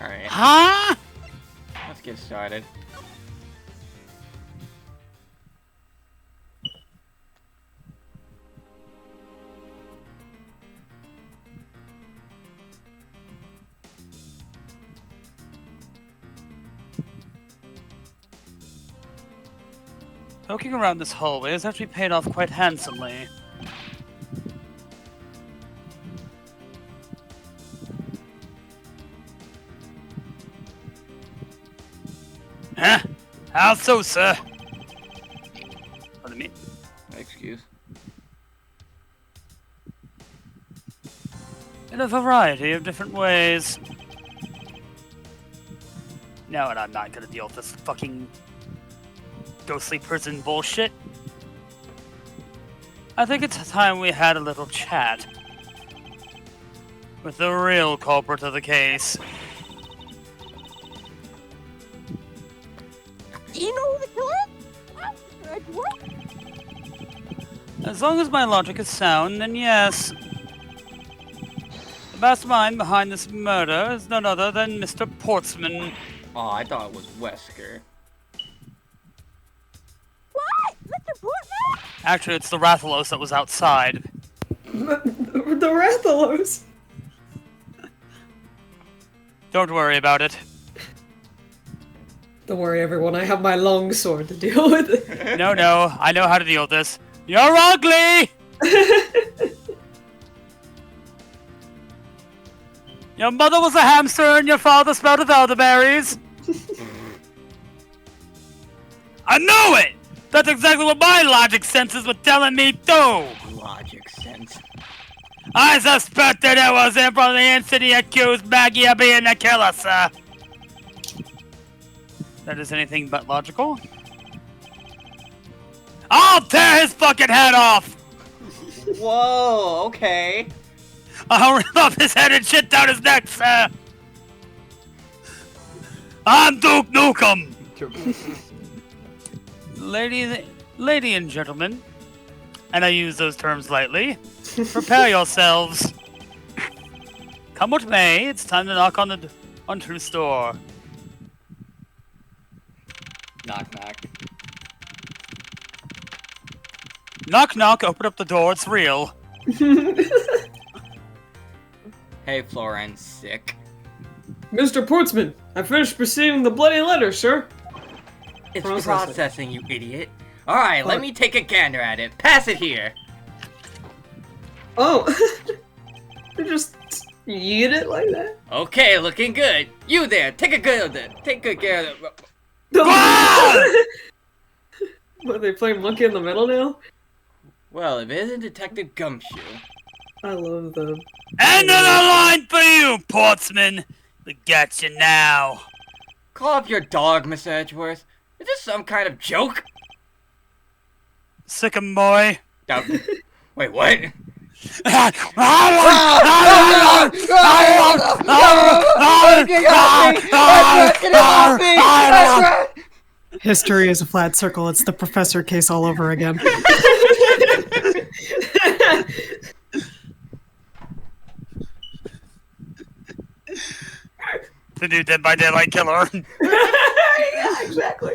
Alright. Huh? Let's get started. Poking around this hallway has actually paid off quite handsomely. Huh? How so, sir? Pardon me? Excuse. In a variety of different ways. No, and I'm not gonna deal with this fucking ghostly prison bullshit. I think it's time we had a little chat with the real culprit of the case. You know the killer? Edgeworth? As long as my logic is sound, then yes. The mastermind behind this murder is none other than Mr. Portsman. Oh, I thought it was Wesker. What? Mr. Portman? Actually, it's the Rathalos that was outside. The Rathalos. Don't worry about it. Don't worry, everyone. I have my long sword to deal with it. No, I know how to deal with this. You're ugly! Your mother was a hamster and your father smelled of elderberries. I know it! That's exactly what my logic senses were telling me too! Logic sense. I suspected it was him from the instant he accused Maggie of being the killer, sir. That is anything but logical. I'll tear his fucking head off! Whoa, okay. I'll rip off his head and shit down his neck, sir! I'm Duke Nukem! Lady and gentlemen, and I use those terms lightly, prepare yourselves. Come what may, it's time to knock on the Truth's door. Knock, knock. Knock, knock, open up the door, it's real. Hey, Florence, sick. Mr. Portsman, I finished receiving the bloody letter, sir. It's Processing. processing, you idiot. Alright, let me take a gander at it. Pass it here. Oh. You just yeet it like that? Okay, looking good. You there, take good care of it. What, they play monkey in the middle now? Well, if it isn't Detective Gumshoe. I love them. End of the line for you, Portsman! We got you now. Call up your dog, Miss Edgeworth. Is this some kind of joke? Sickum boy. Wait, what? History is a flat circle. It's the professor case all over again. The new Dead by Daylight killer. Yeah, exactly.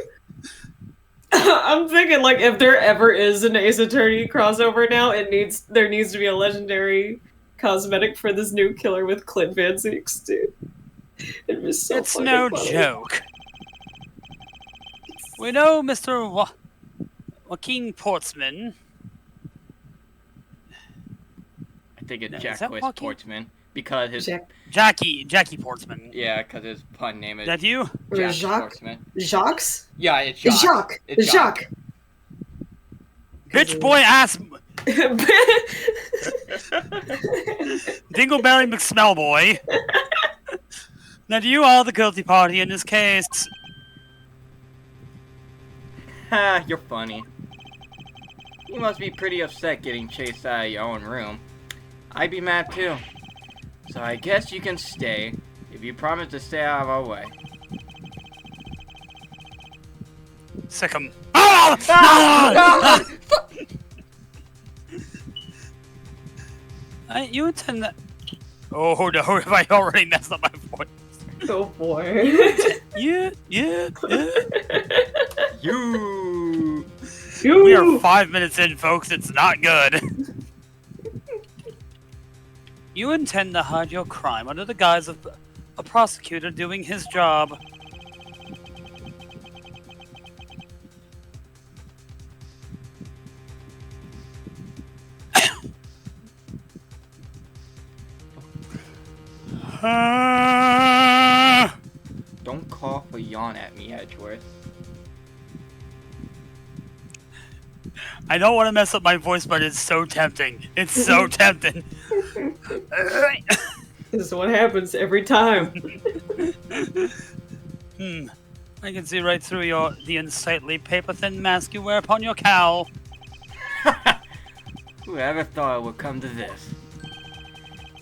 I'm thinking, like, if there ever is an Ace Attorney crossover now, there needs to be a legendary cosmetic for this new killer with Clint Van Zeeks, dude. It was so It's fucking no funny. joke. We know Mr. Joaquin Portsman. I think it's No, is Jack that Quist Joaquin? Portsman. Because his... Jackie Portsman. Yeah, because his pun name is Is that you? Or Jack Jacques? Portsman. Jacques? Yeah, it's It's Jacques. Jacques. It's Jacques. Bitch boy ass Dingleberry McSmell boy. That you are the guilty party in this case. Ha, you're funny. You must be pretty upset getting chased out of your own room. I'd be mad too. So I guess you can stay, if you promise to stay out of our way. Sickum. You intend that... Oh no, have I already messed up my voice? Oh boy. Yeah. You. We are 5 minutes in, folks. It's not good. You intend to hide your crime under the guise of a prosecutor doing his job. Don't cough or yawn at me, Edgeworth. I don't want to mess up my voice, but it's so tempting. It's so tempting. This is what happens every time. I can see right through the unsightly paper-thin mask you wear upon your cowl. Whoever thought it would come to this?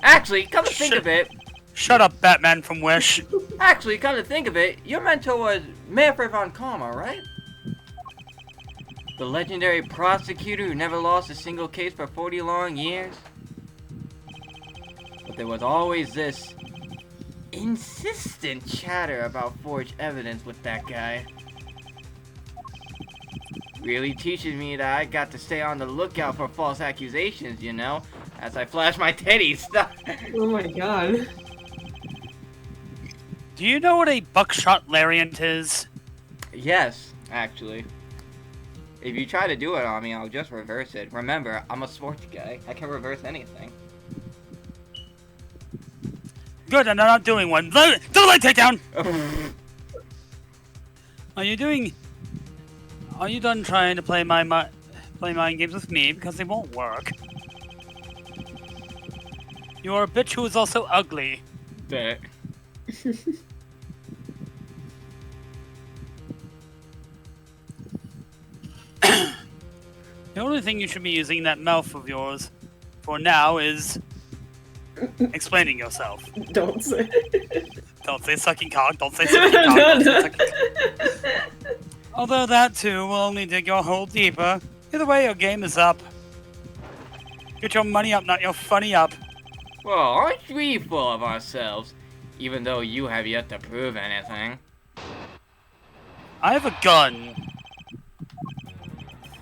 Actually, come to think of it. Shut up, Batman from Wish. Actually, come to think of it, your mentor was Manfred von Karma, right? The legendary prosecutor who never lost a single case for 40 long years? But there was always this insistent chatter about forged evidence with that guy. Really teaches me that I got to stay on the lookout for false accusations, you know, as I flash my titties. Oh my god. Do you know what a buckshot lariat is? Yes, actually. If you try to do it on me, I'll just reverse it. Remember, I'm a sports guy. I can reverse anything. Good, and I'm not doing one. Do the leg takedown! Are you done trying to play mind games with me? Because they won't work. You are a bitch who is also ugly. But The only thing you should be using that mouth of yours for now is explaining yourself. Don't say. Don't say sucking cock, don't say sucking cock, don't say sucking cock. Although that too will only dig your hole deeper. Either way, your game is up. Get your money up, not your funny up. well, aren't we full of ourselves? Even though you have yet to prove anything. I have a gun.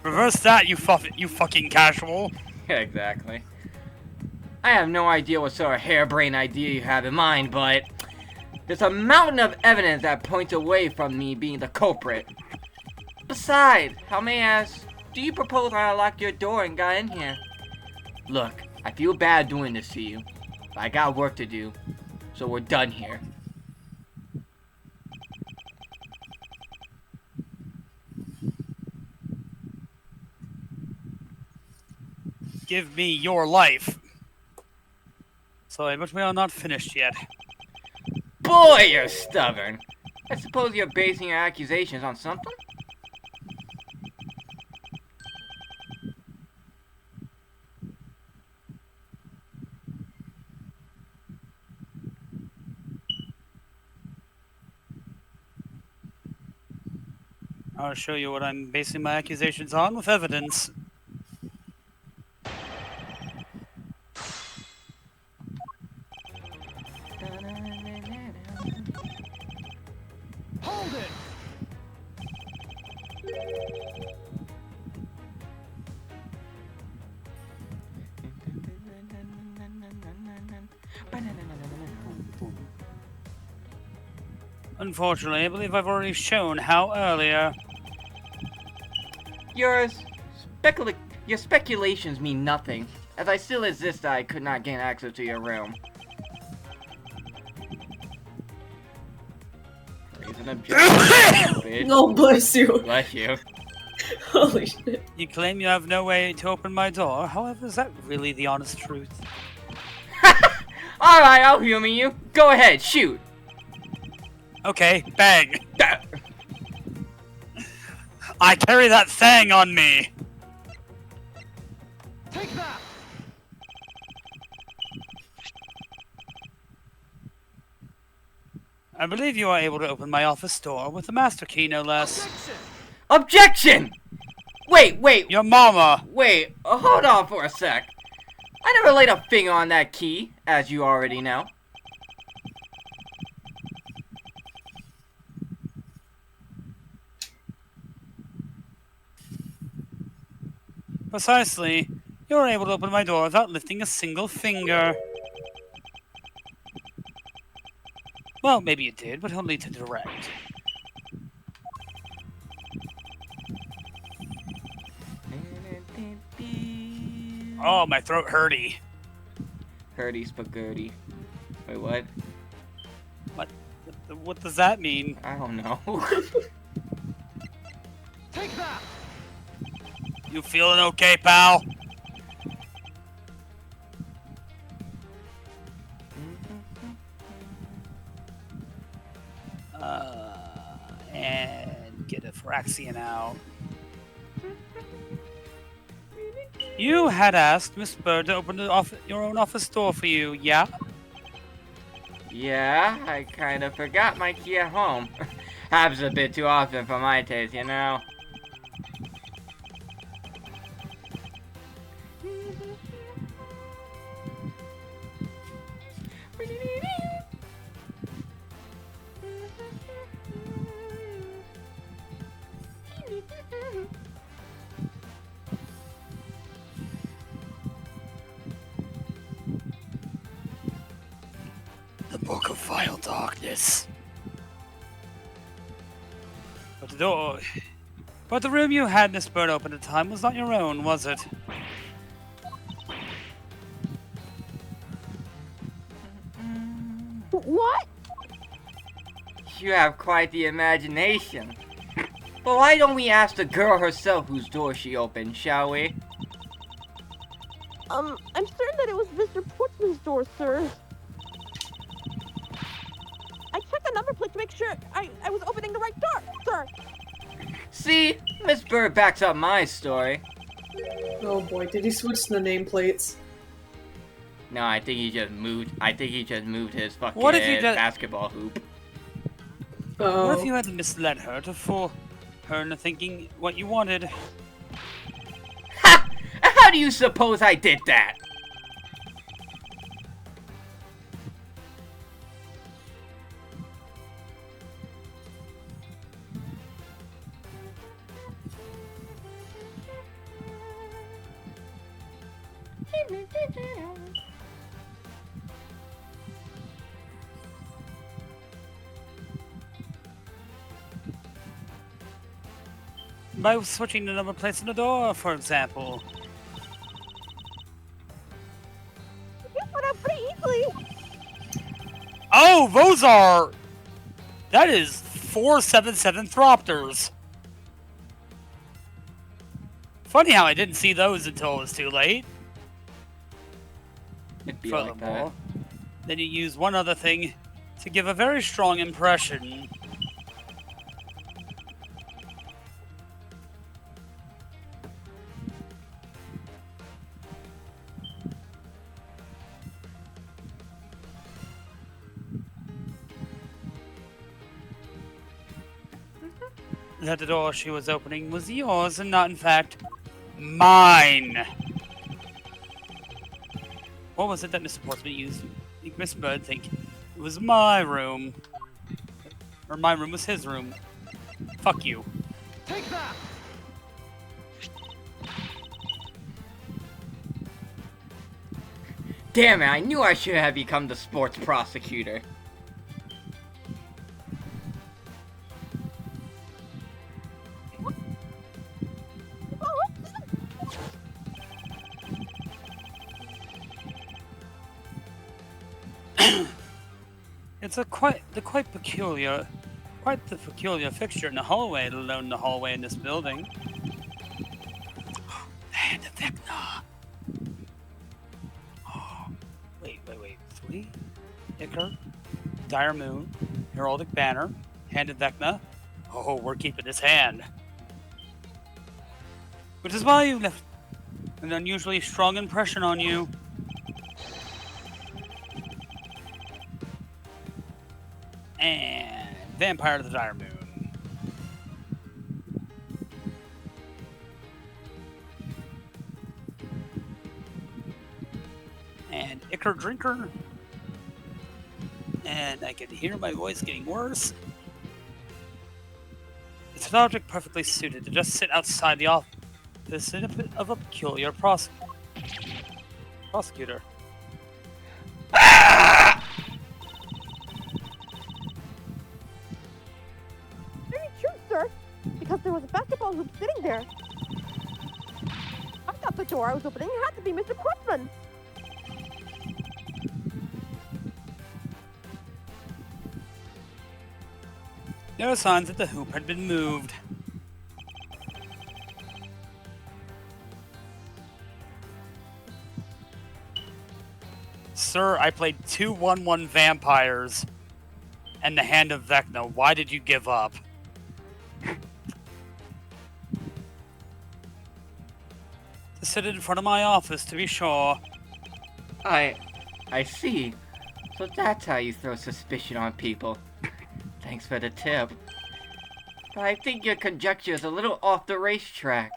Reverse that, you fucking casual. Yeah, exactly. I have no idea what sort of harebrained idea you have in mind, but there's a mountain of evidence that points away from me being the culprit. Besides, how may I ask, do you propose I unlock your door and got in here? Look, I feel bad doing this to you, but I got work to do, so we're done here. Give me your life. Sorry, but we are not finished yet. Boy, you're stubborn. I suppose you're basing your accusations on something? I'll show you what I'm basing my accusations on with evidence. Hold it! Unfortunately, I believe I've already shown how earlier. Your speculations mean nothing, as I still insist that I could not gain access to your room. Raise an objection, bitch. Oh, bless you. Bless you. Holy shit. You claim you have no way to open my door. However, is that really the honest truth? Alright, I'll humor you. Go ahead, shoot. Okay, bang. I carry that thing on me. Take that! I believe you are able to open my office door with a master key, no less. Objection! Objection! Wait, Your mama. wait, hold on for a sec. I never laid a finger on that key, as you already know. Precisely. You were able to open my door without lifting a single finger. Well, maybe you did, but only to direct. Oh, my throat hurty. Hurdy spaghetti. Wait, what? What does that mean? I don't know. Take that! You feeling okay, pal? And get a Phyrexian out. You had asked Miss Bird to open your own office door for you, yeah? Yeah, I kind of forgot my key at home. Happens a bit too often for my taste, you know. The Book of Vile Darkness. But the door... But the room you had Miss Bird open at the time was not your own, was it? What? You have quite the imagination. But why don't we ask the girl herself whose door she opened, shall we? I'm certain that it was Mr. Portsman's door, sir. I checked the number plate to make sure I was opening the right door, sir. See? Miss Bird backs up my story. Oh boy, did he switch the nameplates? No, I think he just moved. I think he just moved his fucking What if you just- basketball hoop. Oh. What if you had misled her to fool her into thinking what you wanted? Ha! How do you suppose I did that? By switching the number plates on the door, for example. You put up pretty easily. Oh, those are... That is 477 Thropters. Funny how I didn't see those until it was too late. It'd be like that. Furthermore, then you use one other thing to give a very strong impression. That the door she was opening was yours and not, in fact, mine. What was it that Mr. Portsman used? I think Miss Bird think it was my room. Or my room was his room. Fuck you. Take that! Damn it, I knew I should have become the sports prosecutor. It's quite the peculiar fixture in the hallway, let alone the hallway in this building. The Hand of Vecna. Oh, wait. 3? Icar, Dire Moon, Heraldic Banner, Hand of Vecna. Oh, we're keeping this hand. Which is why you left an unusually strong impression on you. And Vampire of the Dire Moon. And Icar Drinker. And I can hear my voice getting worse. It's an object perfectly suited to just sit outside the This is a bit of a peculiar prosecutor. Very true, sir. Because there was a basketball hoop sitting there. I thought the door I was opening had to be Mr. Portsman. There are signs that the hoop had been moved. Sir, I played 2 1-1 vampires and the Hand of Vecna. Why did you give up? To sit in front of my office, to be sure. I see. So that's how you throw suspicion on people. Thanks for the tip. But I think your conjecture is a little off the racetrack.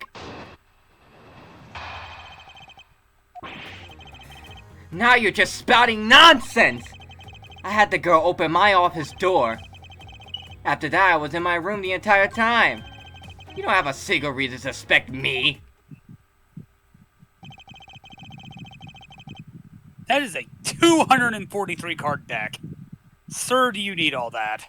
Now you're just spouting nonsense! I had the girl open my office door. After that, I was in my room the entire time. You don't have a single reason to suspect me. That is a 243 card deck. Sir, do you need all that?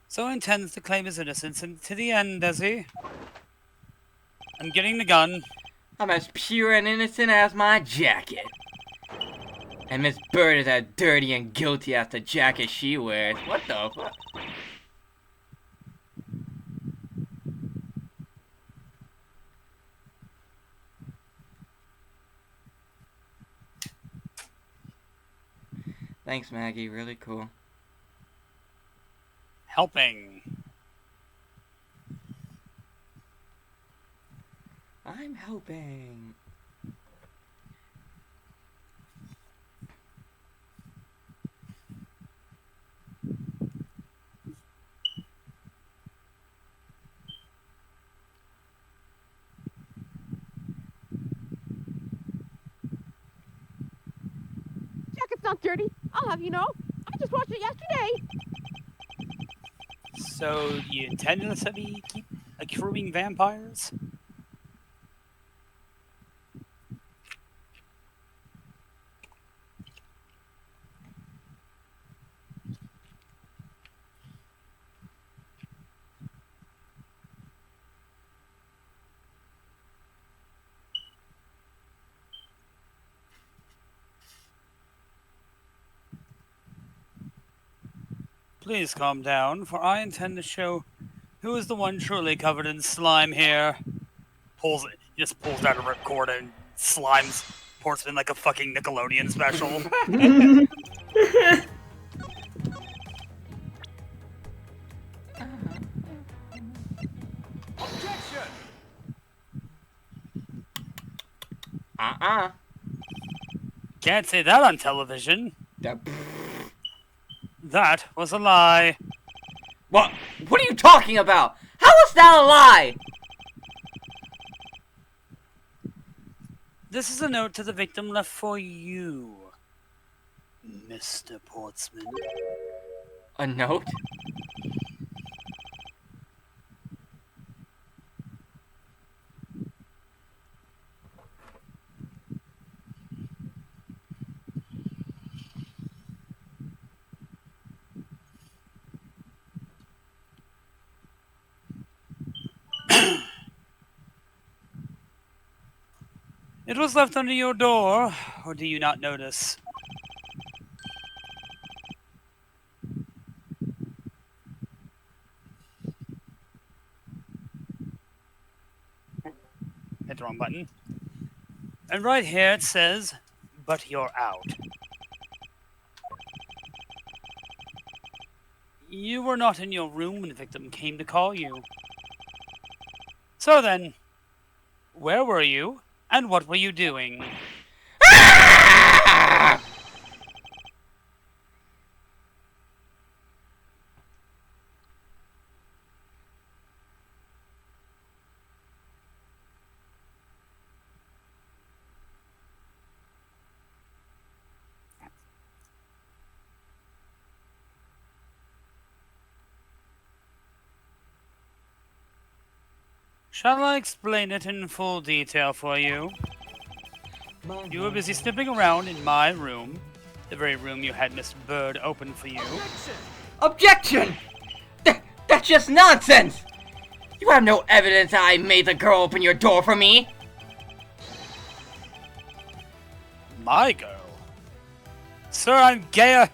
So intends to claim his innocence and to the end, does he? I'm getting the gun. I'm as pure and innocent as my jacket. And Miss Bird is as dirty and guilty as the jacket she wears. What the fuck? Thanks, Maggie. Really cool. Helping. I'm helping. Jacket's not dirty. I'll have you know. I just washed it yesterday. So you intend to let me keep accruing vampires? Please calm down, for I intend to show who is the one truly covered in slime here. Just pulls out a ripcord and slimes Portsman like a fucking Nickelodeon special. Objection! Can't say that on television. That- That was a lie. What? What are you talking about? How is that a lie? This is a note to the victim left for you, Mr. Portsman. A note? It was left under your door, or do you not notice? Hit the wrong button. And right here it says, but you're out. You were not in your room when the victim came to call you. So then, where were you, and what were you doing? Shall I explain it in full detail for you? You were busy sniffing around in my room, the very room you had Miss Bird open for you. Objection! That's just nonsense! You have no evidence that I made the girl open your door for me! My girl? Sir, I'm gayer.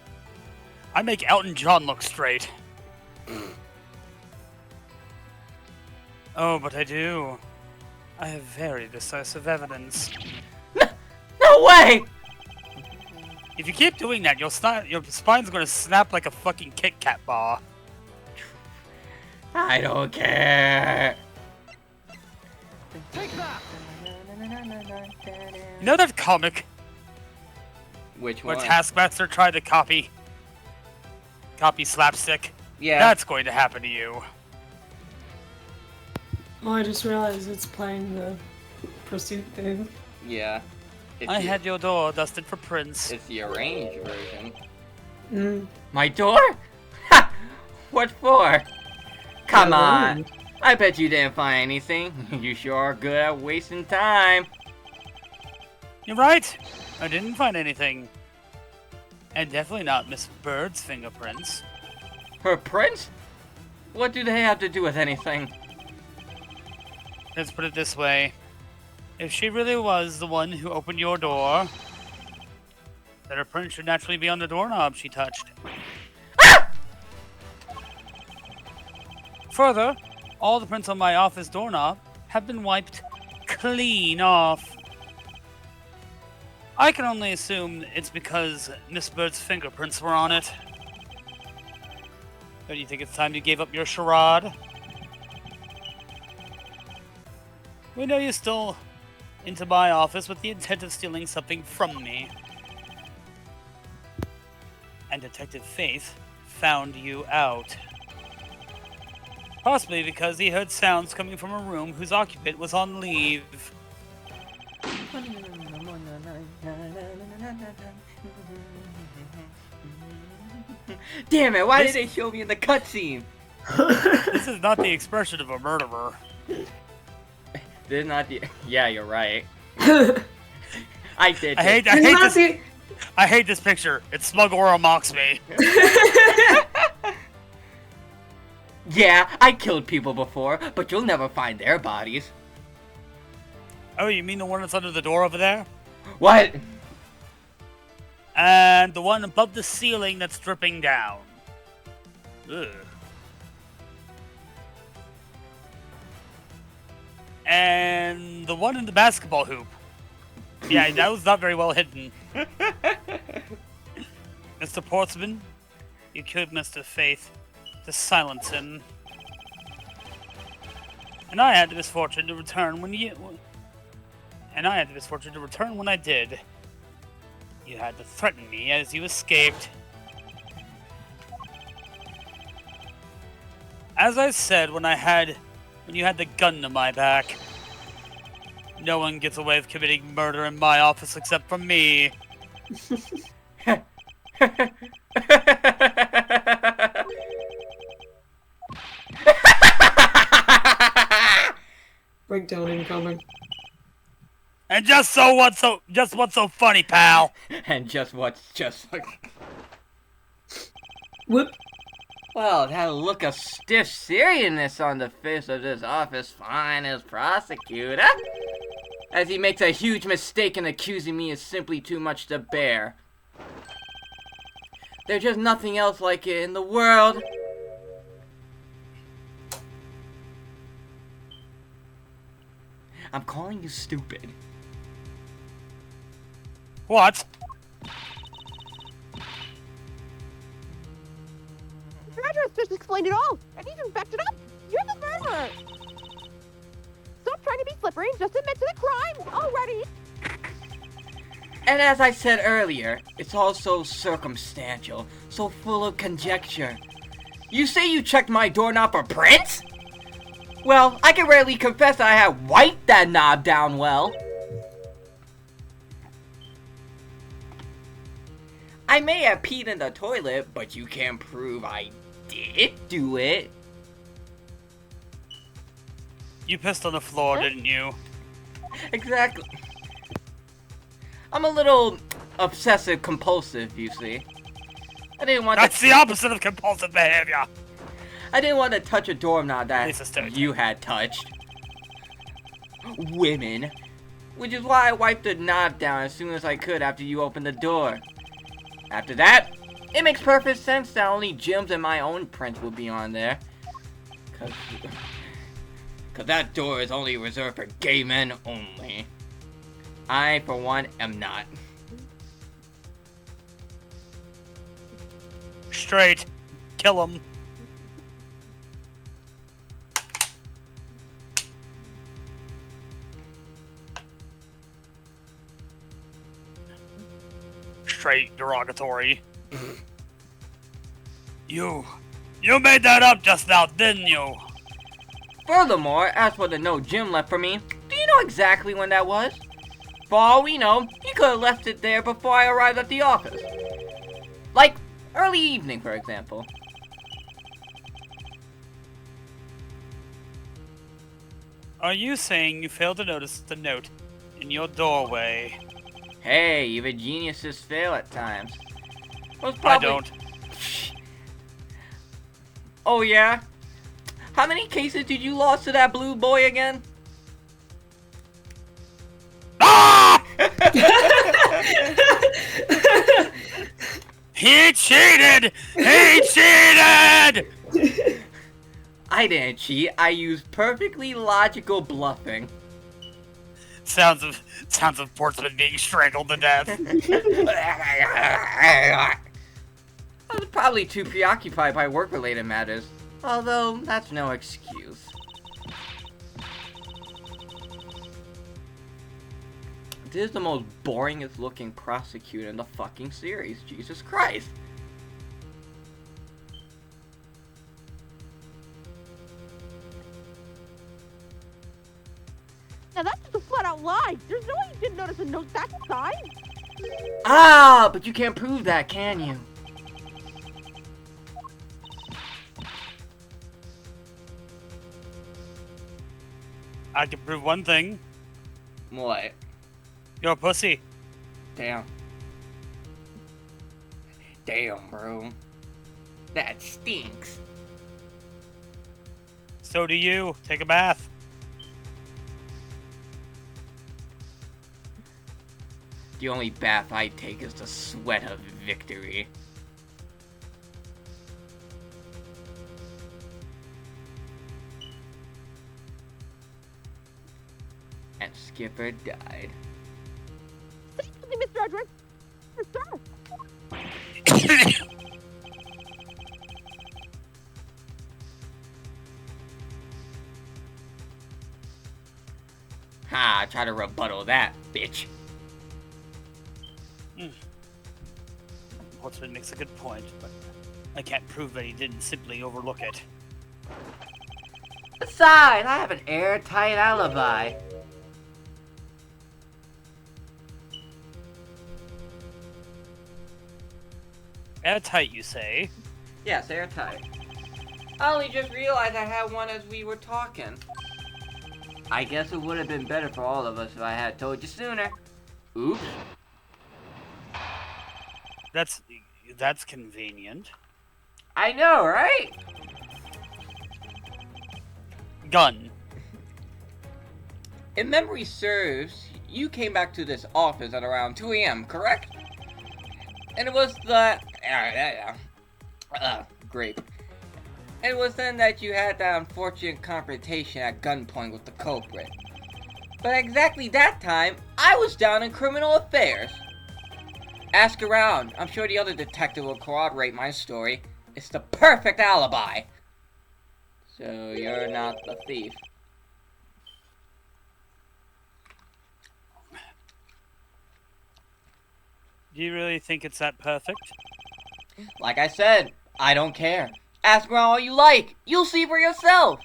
I make Elton John look straight. Oh, but I do. I have very decisive evidence. No way! If you keep doing that, your spine's gonna snap like a fucking Kit Kat bar. I don't care. Take that! You know that comic Which where one? Taskmaster tried to copy Slapstick? Yeah. That's going to happen to you. Oh, I just realized it's playing the pursuit thing. Yeah. It's I the- had your door dusted for prints. It's the arranged version. Mm. My door? Ha! What for? Come Yeah, on. rude. I bet you didn't find anything. You sure are good at wasting time. You're right. I didn't find anything. And definitely not Miss Bird's fingerprints. Her prints? What do they have to do with anything? Let's put it this way. If she really was the one who opened your door, then her print should naturally be on the doorknob she touched. Further, all the prints on my office doorknob have been wiped clean off. I can only assume it's because Miss Bird's fingerprints were on it. Don't you think it's time you gave up your charade? We know you stole into my office with the intent of stealing something from me. And Detective Faith found you out. Possibly because he heard sounds coming from a room whose occupant was on leave. Damn it, why did they show me in the cutscene? This is not the expression of a murderer. This is not the... Yeah, you're right. I did. I hate this picture. It's Smug Aura mocks me. Yeah, I killed people before, but you'll never find their bodies. Oh, you mean the one that's under the door over there? What? And the one above the ceiling that's dripping down. Ugh. And the one in the basketball hoop. Yeah, that was not very well hidden. Mr. Portsman, you killed Mr. Faith to silence him. And I had the misfortune to return when I did. You had to threaten me as you escaped. As I said when you had the gun to my back, no one gets away with committing murder in my office except for me. Breakdown incoming. And just what's so funny, pal? And what's just like... Whoop. Well, that look of stiff seriousness on the face of this office finest prosecutor. As he makes a huge mistake in accusing me is simply too much to bear. There's just nothing else like it in the world. I'm calling you stupid. What? Your address just explained it all, and even backed it up. You're the murderer. Stop trying to be slippery and just admit to the crime already. And as I said earlier, it's all so circumstantial, so full of conjecture. You say you checked my doorknob for prints? Well, I can rarely confess that I had wiped that knob down well. I may have peed in the toilet, but you can't prove I did do it. You pissed on the floor, Huh? didn't you? Exactly. I'm a little obsessive compulsive, you see. I didn't want That's to. the opposite of compulsive behavior. I didn't want to touch a doorknob that It's a stereotype. you had touched. Women. Which is why I wiped the knob down as soon as I could after you opened the door. After that, it makes perfect sense that only Jim's and my own prints will be on there. Cause that door is only reserved for gay men only. I, for one, am not. Straight. Kill him. Straight derogatory. You made that up just now, didn't you? Furthermore, as for the note Jim left for me, do you know exactly when that was? For all we know, he could have left it there before I arrived at the office. Like, early evening, for example. Are you saying you failed to notice the note in your doorway? Hey, even geniuses fail at times. Was I probably... don't. Oh yeah? How many cases did you lose to that blue boy again? Ah! He cheated! He cheated! I didn't cheat. I used perfectly logical bluffing. Sounds of Portsmouth being strangled to death. I was probably too preoccupied by work-related matters. Although, that's no excuse. This is the most boringest looking prosecutor in the fucking series. Jesus Christ. Now that's just a flat-out lie. There's no way you didn't notice a note that size. Ah, but you can't prove that, can you? I can prove one thing. What? You're a pussy. Damn. Damn, bro. That stinks. So do you. Take a bath. The only bath I take is the sweat of victory. And Skipper died. Say something, Mr. Edgeworth. Sir. Ha, try to rebuttal that, bitch. Portsmouth makes a good point, but I can't prove that he didn't simply overlook it. Besides, I have an airtight alibi. Airtight, you say? Yes, airtight. I only just realized I had one as we were talking. I guess it would have been better for all of us if I had told you sooner. Oops. That's convenient. I know, right? Gun. If memory serves, you came back to this office at around 2 a.m., correct? And it was the... grape. It was then that you had that unfortunate confrontation at gunpoint with the culprit. But at exactly that time, I was down in criminal affairs. Ask around. I'm sure the other detective will corroborate my story. It's the perfect alibi. So you're not the thief. Do you really think it's that perfect? Like I said, I don't care. Ask around all you like. You'll see for yourself.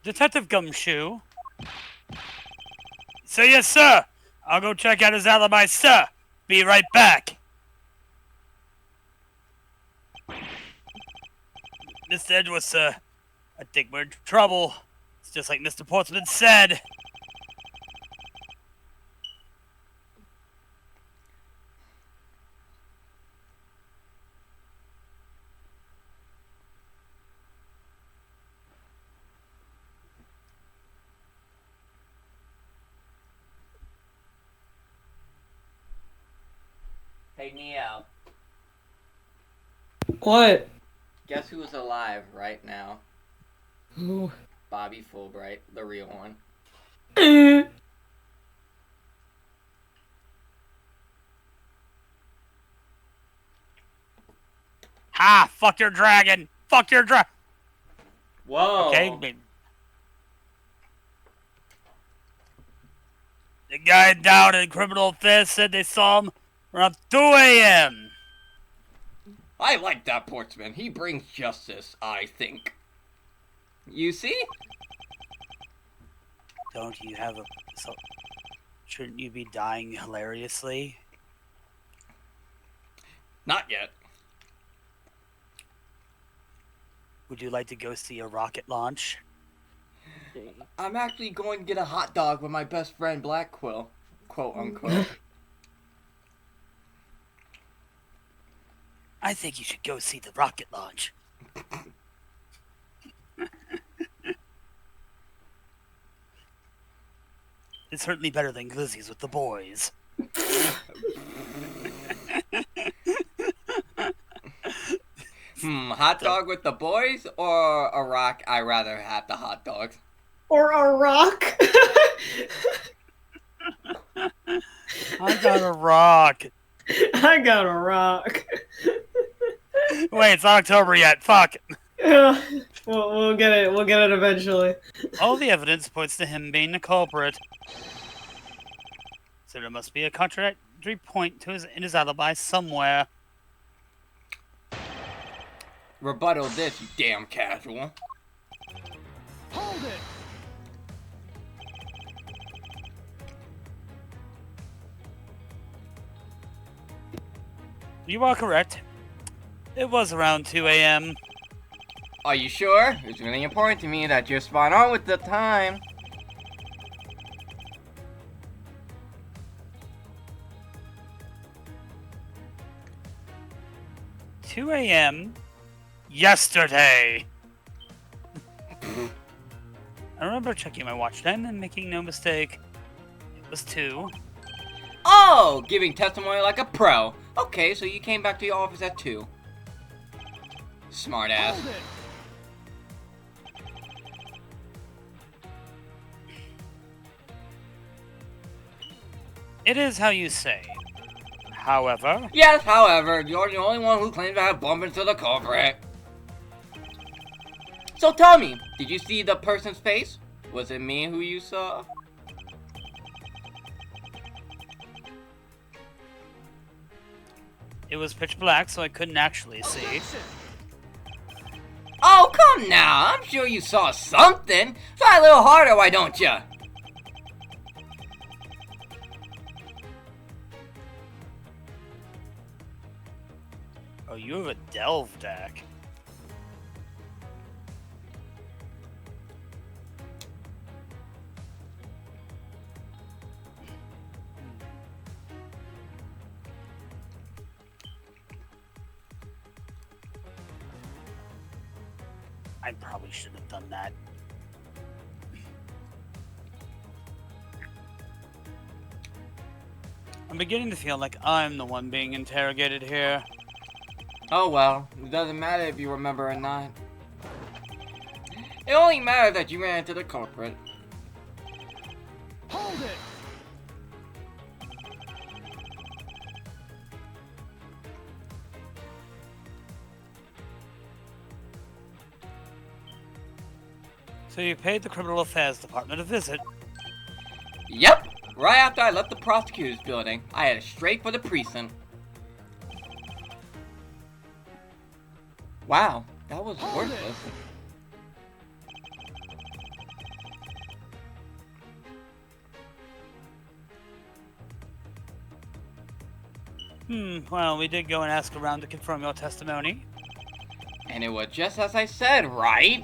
Detective Gumshoe. So yes, sir. I'll go check out his alibi, sir. Be right back. Mr. Edgeworth, sir. I think we're in trouble. It's just like Mr. Portsmouth said. Hey, Neo. What? Guess who's alive right now? Ooh. Bobby Fulbright, the real one. Ha! Fuck your dragon! Fuck your dragon! Whoa. Okay. The guy down in Criminal Affairs said they saw him around 2 a.m. I like that Portsman. He brings justice, I think. You see? Don't you have a... So, shouldn't you be dying hilariously? Not yet. Would you like to go see a rocket launch? I'm actually going to get a hot dog with my best friend Black Quill. Quote unquote. I think you should go see the rocket launch. It's certainly better than Glizzy's with the boys. Hot dog with the boys or a rock? I rather have the hot dog. Or a rock. I got a rock. I got a rock. Wait, it's not October yet. Fuck. Yeah, we'll get it. We'll get it eventually. All the evidence points to him being the culprit. So there must be a contradictory point to in his alibi somewhere. Rebuttal this, you damn casual. Hold it! You are correct. It was around 2 a.m. Are you sure? It's really important to me that you're spot on with the time. $2 a.m. yesterday. I remember checking my watch then and making no mistake. It was 2. Oh, giving testimony like a pro. Okay, so you came back to your office at 2. Smart ass. Hold it! It is how you say. However, Yes, however, you're the only one who claims to have bumped into the culprit. So tell me, did you see the person's face? Was it me who you saw? it was pitch black, so I couldn't actually see. Objection! Oh, come now. I'm sure you saw something. Try a little harder, why don't you? Oh, you have a delve deck. I probably should have done that. I'm beginning to feel like I'm the one being interrogated here. Oh well, it doesn't matter if you remember or not. It only matters that you ran into the culprit. Hold it! So you paid the Criminal Affairs Department a visit. Yep! Right after I left the prosecutor's building, I headed straight for the precinct. Wow, that was Hold it. worthless. Well, we did go and ask around to confirm your testimony. And it was just as I said, right?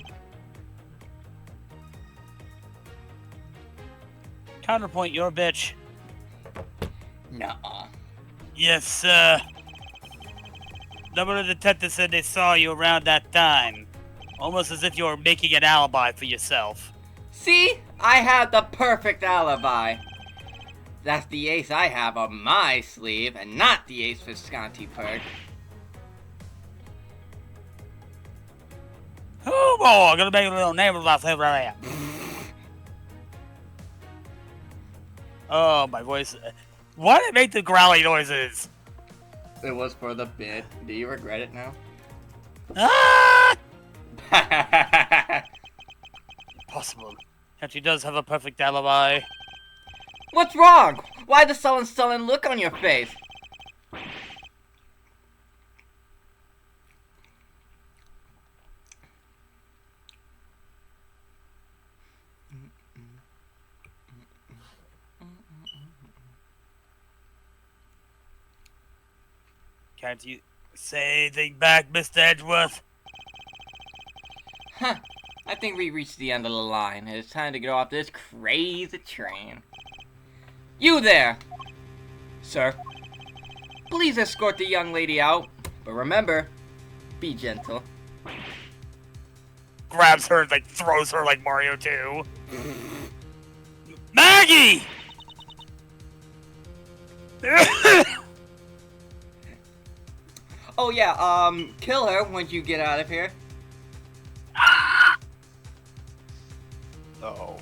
Counterpoint, you're a bitch. Nuh-uh. Yes, sir. Number of detectives said they saw you around that time. Almost as if you were making an alibi for yourself. See? I had the perfect alibi. That's the ace I have on my sleeve, and not the Ace Visconti perk. Oh boy, I'm gonna make a little name of myself right now. Oh, my voice. Why did it make the growly noises? It was for the bit. Do you regret it now? Ah! Possible. And she does have a perfect alibi. What's wrong? Why the sullen look on your face? Can't you say anything back, Mr. Edgeworth? Huh. I think we reached the end of the line. It's time to get off this crazy train. You there! Sir. Please escort the young lady out. But remember, be gentle. Grabs her and like throws her like Mario 2. Maggie! Oh yeah, kill her once you get out of here. Oh.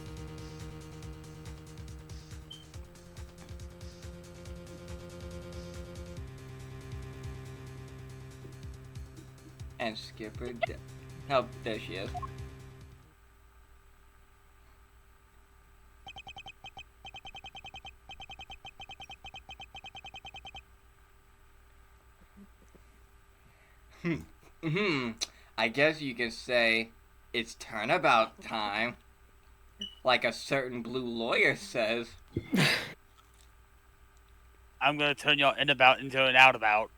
And skip her death. Oh, there she is. I guess you can say it's turnabout time. Like a certain blue lawyer says. I'm gonna turn your in about into an out about.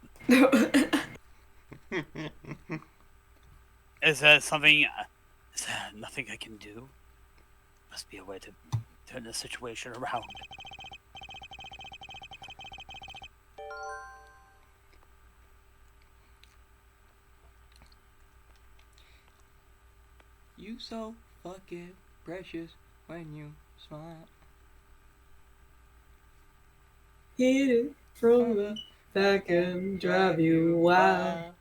Is there something? Is there nothing I can do? Must be a way to turn the situation around. You so fucking precious when you smile. Hit it from the back and drive you wild.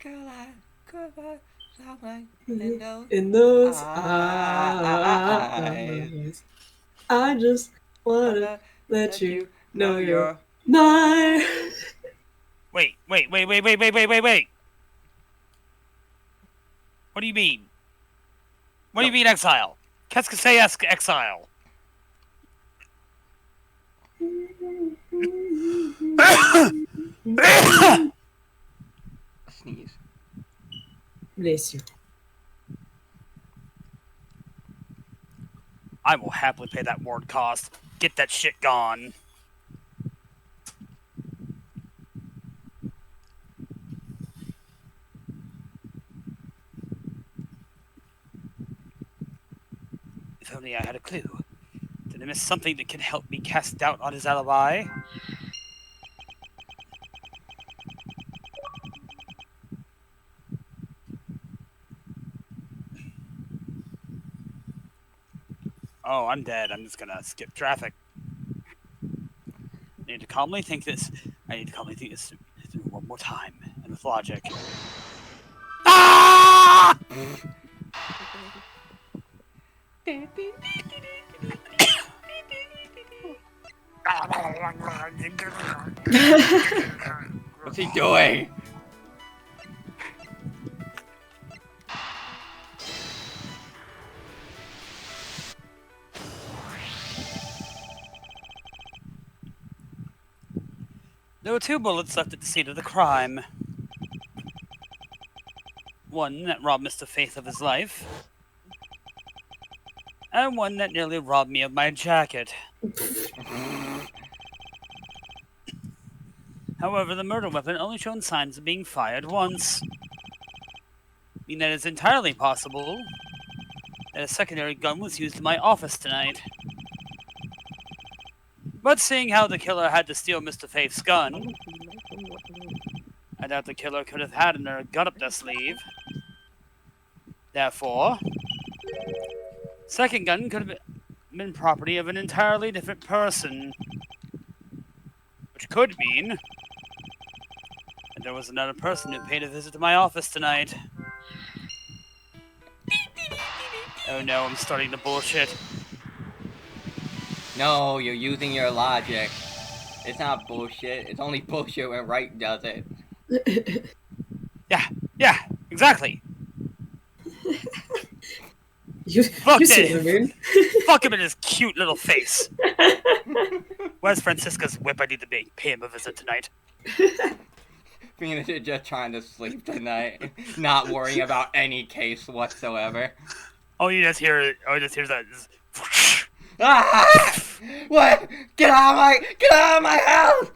Girl, I could find something in those In those eyes. eyes, I just wanna let you know you're mine. Wait. What do you mean? What do you mean exile? Qu'est-ce que c'est exile? Sneeze. Bless you. I will happily pay that ward cost. Get that shit gone. If only I had a clue. Did I miss something that can help me cast doubt on his alibi? Oh, I'm dead. I'm just gonna skip traffic. I need to calmly think this. Through one more time, and with logic. Ah! What's he doing? There were 2 bullets left at the scene of the crime. One that robbed Mr. Faith of his life. And one that nearly robbed me of my jacket. However, the murder weapon only shown signs of being fired once. Meaning that it's entirely possible that a secondary gun was used in my office tonight. But seeing how the killer had to steal Mr. Faith's gun, I doubt the killer could have had a gun up their sleeve. Therefore, second gun could have been property of an entirely different person. Which could mean that there was another person who paid a visit to my office tonight. Oh no, I'm starting the bullshit. No, you're using your logic. It's not bullshit. It's only bullshit when Wright does it. Yeah, exactly. You Fuck see it. what I mean? Fuck him in his cute little face. Where's Francisca's whip? I need to pay him a visit tonight. Phoenix is just trying to sleep tonight, not worrying about any case whatsoever. Oh, you just hear that. Ah! What? Get out of my house!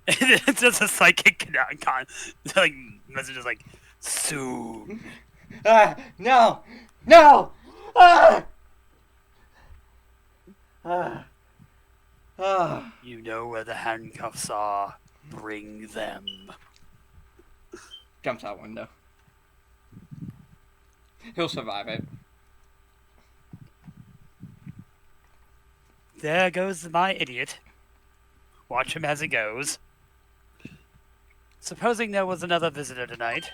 It's just a psychic like messages like soon. No! No! Ah! You know where the handcuffs are. Bring them. Jumps out window. He'll survive it. There goes my idiot. Watch him as he goes. Supposing there was another visitor tonight.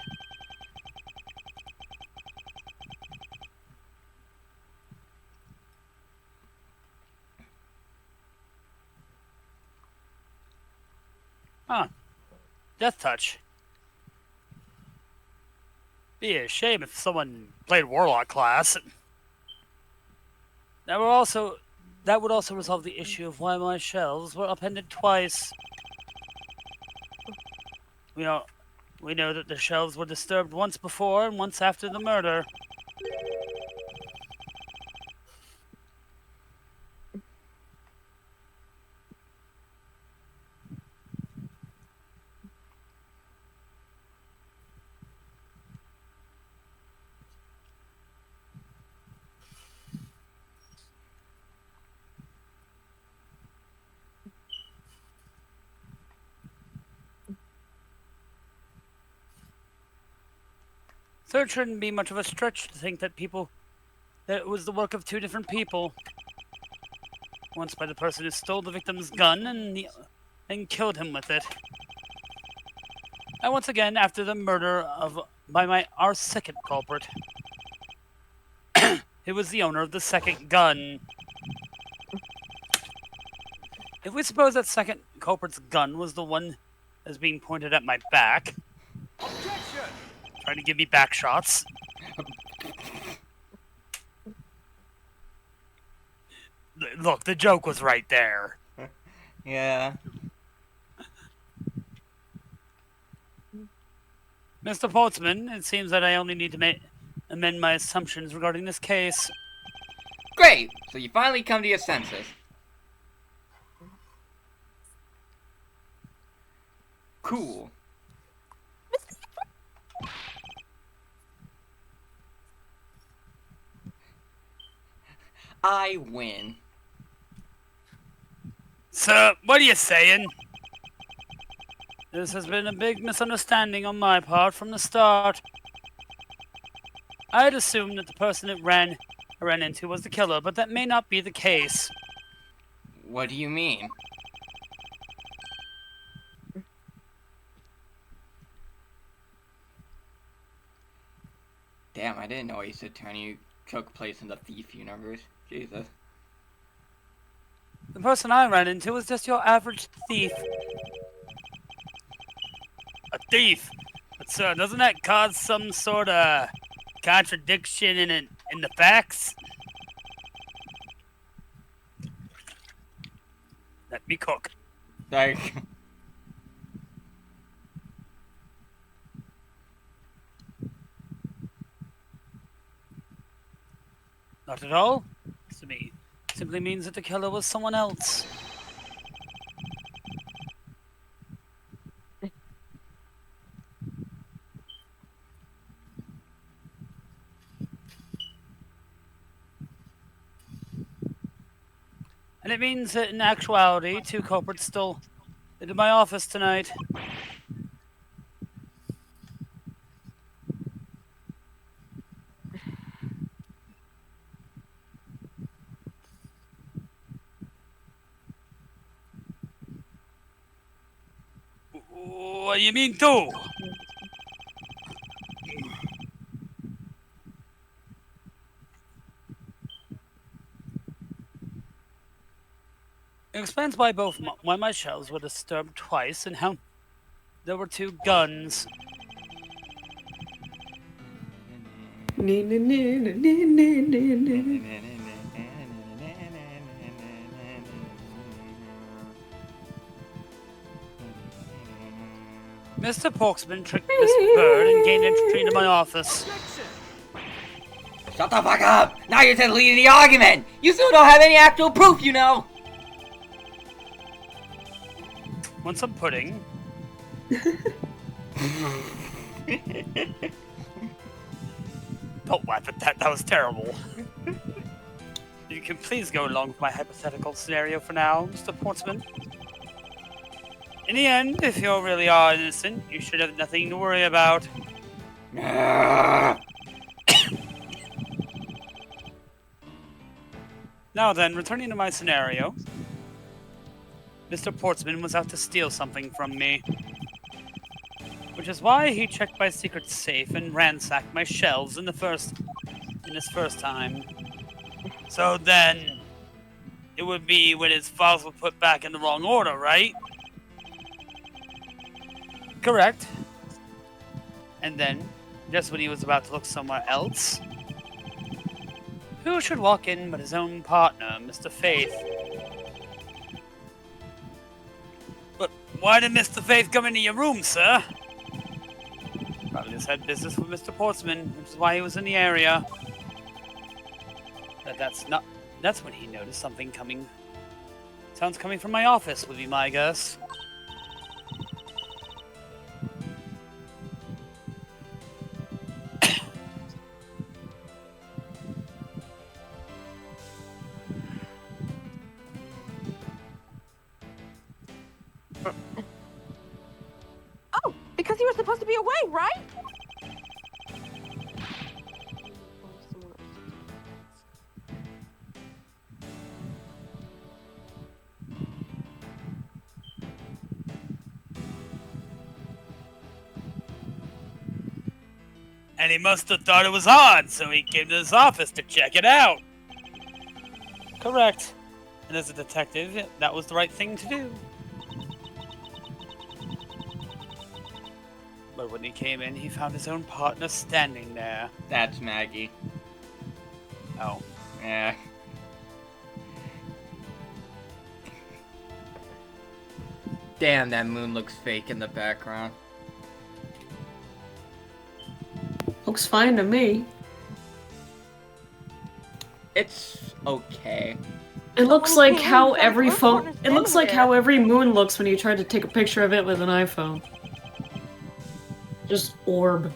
Huh. Death touch. Be a shame if someone played Warlock class. That would also resolve the issue of why my shelves were upended twice. We know that the shelves were disturbed once before and once after the murder. So it shouldn't be much of a stretch to think that it was the work of two different people. Once by the person who stole the victim's gun and killed him with it. And once again after the murder by our second culprit. It was the owner of the second gun. If we suppose that second culprit's gun was the one that's being pointed at my back. Objection! Trying to give me back shots. Look, the joke was right there. Yeah. Mr. Portsman, it seems that I only need to amend my assumptions regarding this case. Great! So you finally come to your senses. Cool. I win. Sir, what are you saying? This has been a big misunderstanding on my part from the start. I had assumed that the person I ran into was the killer, but that may not be the case. What do you mean? Damn, I didn't know Ace Attorney took place in the Thief universe. Jesus. The person I ran into was just your average thief. A thief? But sir, doesn't that cause some sort of contradiction in the facts? Let me cook. Like... Not at all. To me, simply means that the killer was someone else. And it means that in actuality, 2 culprits stole into my office tonight. What do you mean, 2? It explains why why my shelves were disturbed twice and how there were 2 guns. Mr. Porksman tricked Miss Bird and gained entry into my office. Shut the fuck up! Now you're just leading the argument! You still don't have any actual proof, you know! Want some pudding? Don't laugh at that. That was terrible. You can please go along with my hypothetical scenario for now, Mr. Portsman. In the end, if you really are innocent, you should have nothing to worry about. Now then, returning to my scenario. Mr. Portsman was out to steal something from me. Which is why he checked my secret safe and ransacked my shelves in his first time. So then, it would be when his files were put back in the wrong order, right? Correct. And then, just when he was about to look somewhere else, who should walk in but his own partner, Mr. Faith? But why did Mr. Faith come into your room, sir? Probably just had business with Mr. Portsman, which is why he was in the area. But that's when he noticed something coming. Sounds coming from my office, would be my guess. Oh, because you were supposed to be away, right? And he must have thought it was odd, so he came to his office to check it out. Correct. And as a detective, that was the right thing to do. But when he came in, he found his own partner standing there. That's Maggie. Oh. Yeah. Damn, that moon looks fake in the background. Looks fine to me. It's okay. It looks like how every phone. It looks like how every moon looks when you try to take a picture of it with an iPhone. Just orb.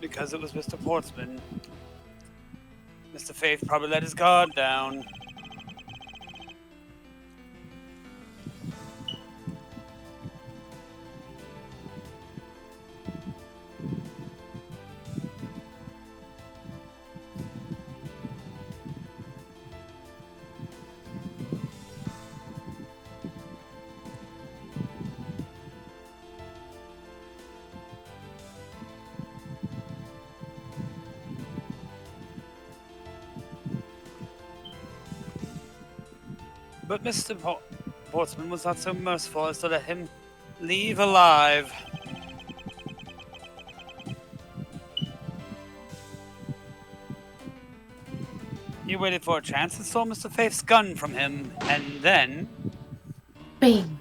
Because it was Mr. Portsman. Mr. Faith probably let his guard down. But Mr. Portsman was not so merciful as to let him leave alive. He waited for a chance and stole Mr. Faith's gun from him, and then Bang.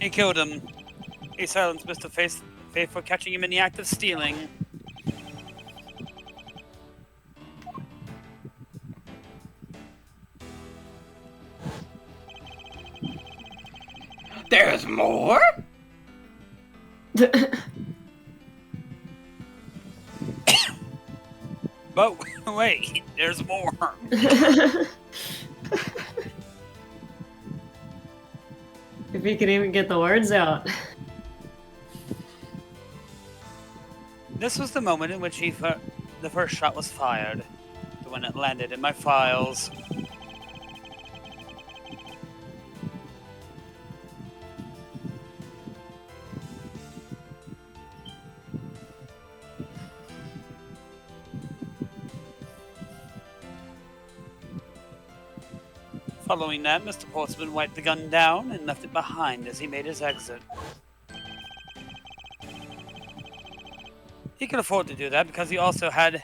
he killed him. He silenced Mr. Faith for catching him in the act of stealing. There's more? But wait, there's more. If he could even get the words out. This was the moment in which the first shot was fired. When it landed in my files. Following that, Mr. Portsman wiped the gun down and left it behind as he made his exit. He could afford to do that because he also had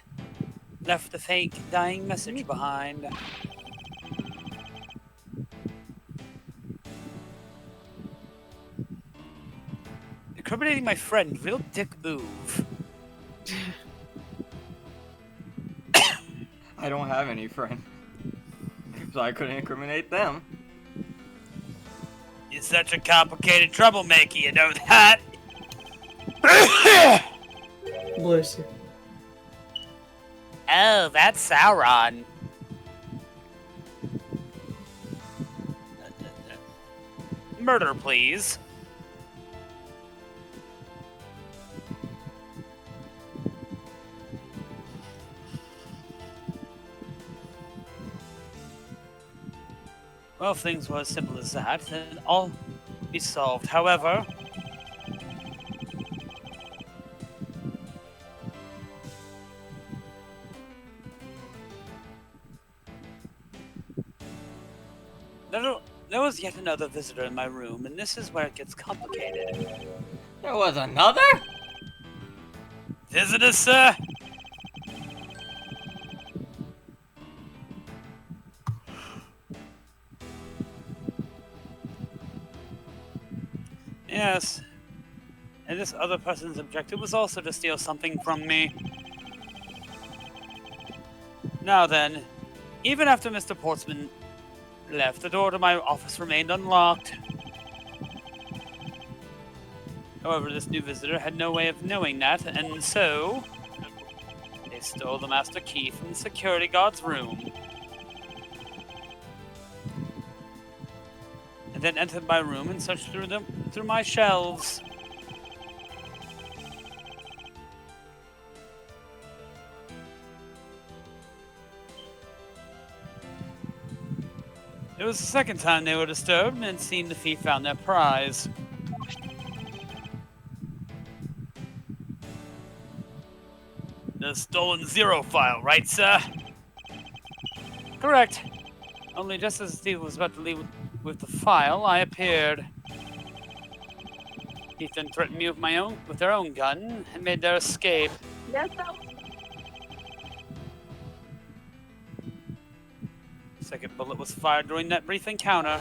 left the fake dying message behind. Incriminating my friend, real dick move. I don't have any friends. So I couldn't incriminate them. You're such a complicated troublemaker, you know that? Bless you. Oh, that's Sauron. Murder, please. Well, if things were as simple as that, then all be solved. However, there was yet another visitor in my room, and this is where it gets complicated. There was another? Visitor, sir? Yes. And this other person's objective was also to steal something from me. Now then, even after Mr. Portsman left, the door to my office remained unlocked. However, this new visitor had no way of knowing that, and so they stole the master key from the security guard's room. And then entered my room and searched through my shelves. It was the second time they were disturbed, and it seemed the thief found their prize. The stolen zero file, right, sir? Correct. Only just as Steve was about to leave with the file, I appeared. Ethan threatened me with their own gun and made their escape. Yes, sir. Second bullet was fired during that brief encounter.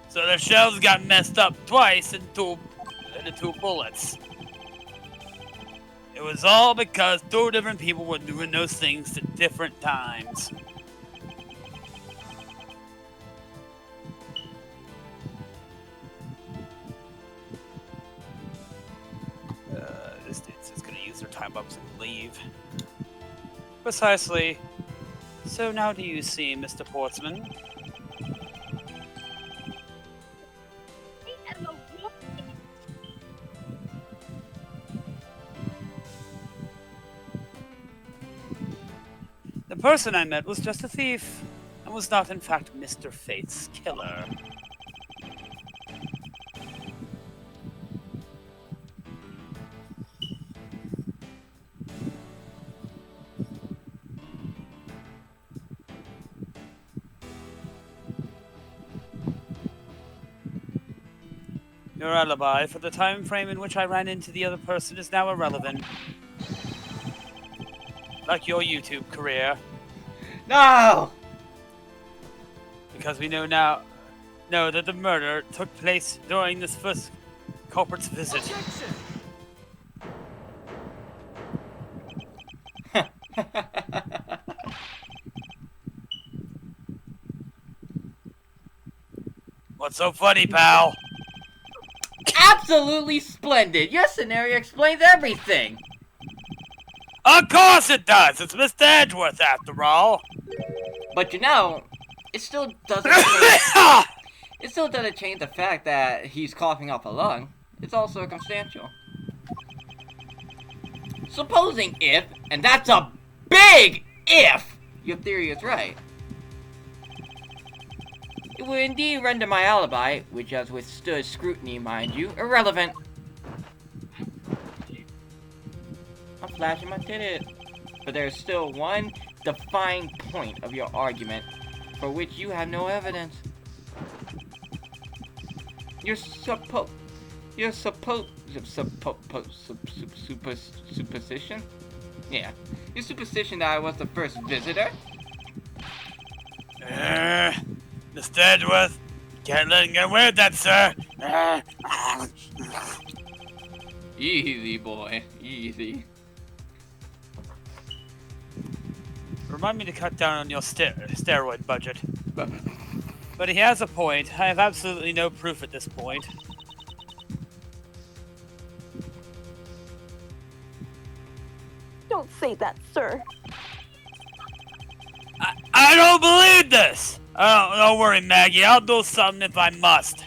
So the shells got messed up twice in the two bullets. It was all because two different people were doing those things at different times. This dude's just gonna use their time ups and leave. Precisely. So now do you see, Mr. Portsman? The person I met was just a thief, and was not in fact Mr. Fate's killer. Your alibi for the time frame in which I ran into the other person is now irrelevant. Like your YouTube career. No! Because we know that the murder took place during this first culprit's visit. Objection! What's so funny, pal? Absolutely splendid. Your scenario explains everything. Of course it does. It's Mr. Edgeworth, after all. But you know, it still doesn't change, it still doesn't change the fact that he's coughing up a lung. It's all circumstantial. Supposing if, and that's a big if, your theory is right, it would indeed render my alibi, which has withstood scrutiny, mind you, irrelevant. I'm flashing my titties. But there's still one defining point of your argument for which you have no evidence. Superstition? Yeah. Your superstition that I was the first visitor? Mr. Edgeworth, can't let him get away with that, sir. Easy, boy. Easy. Remind me to cut down on your steroid budget. But he has a point. I have absolutely no proof at this point. Don't say that, sir. I don't believe this! Don't worry, Maggie. I'll do something if I must.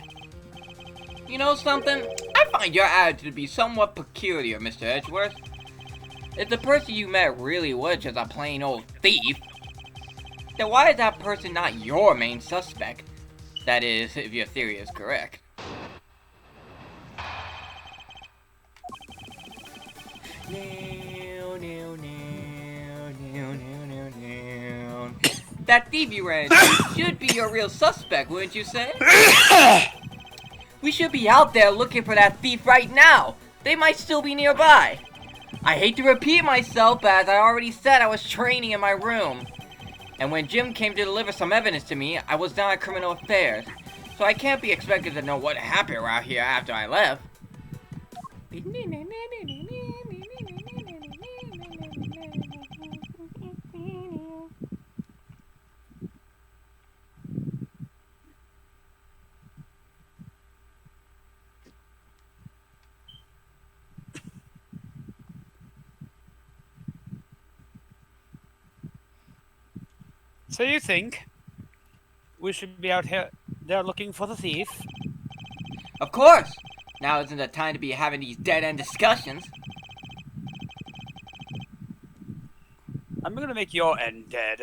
You know something? I find your attitude to be somewhat peculiar, Mr. Edgeworth. If the person you met really was just a plain old thief, then why is that person not your main suspect? That is, if your theory is correct. That thief you ran into should be your real suspect, wouldn't you say? We should be out there looking for that thief right now. They might still be nearby. I hate to repeat myself, but as I already said, I was training in my room. And when Jim came to deliver some evidence to me, I was down at Criminal Affairs. So I can't be expected to know what happened around here after I left. So you think we should be out here there looking for the thief? Of course! Now isn't the time to be having these dead-end discussions. I'm gonna make your end dead.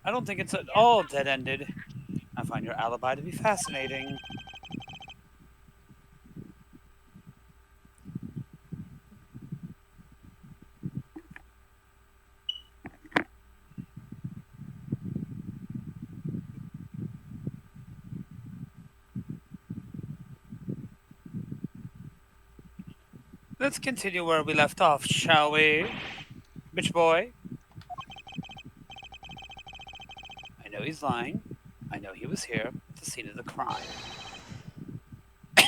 I don't think it's at all dead-ended. I find your alibi to be fascinating. Let's continue where we left off, shall we? Bitch boy. I know he's lying. I know he was here at the scene of the crime. I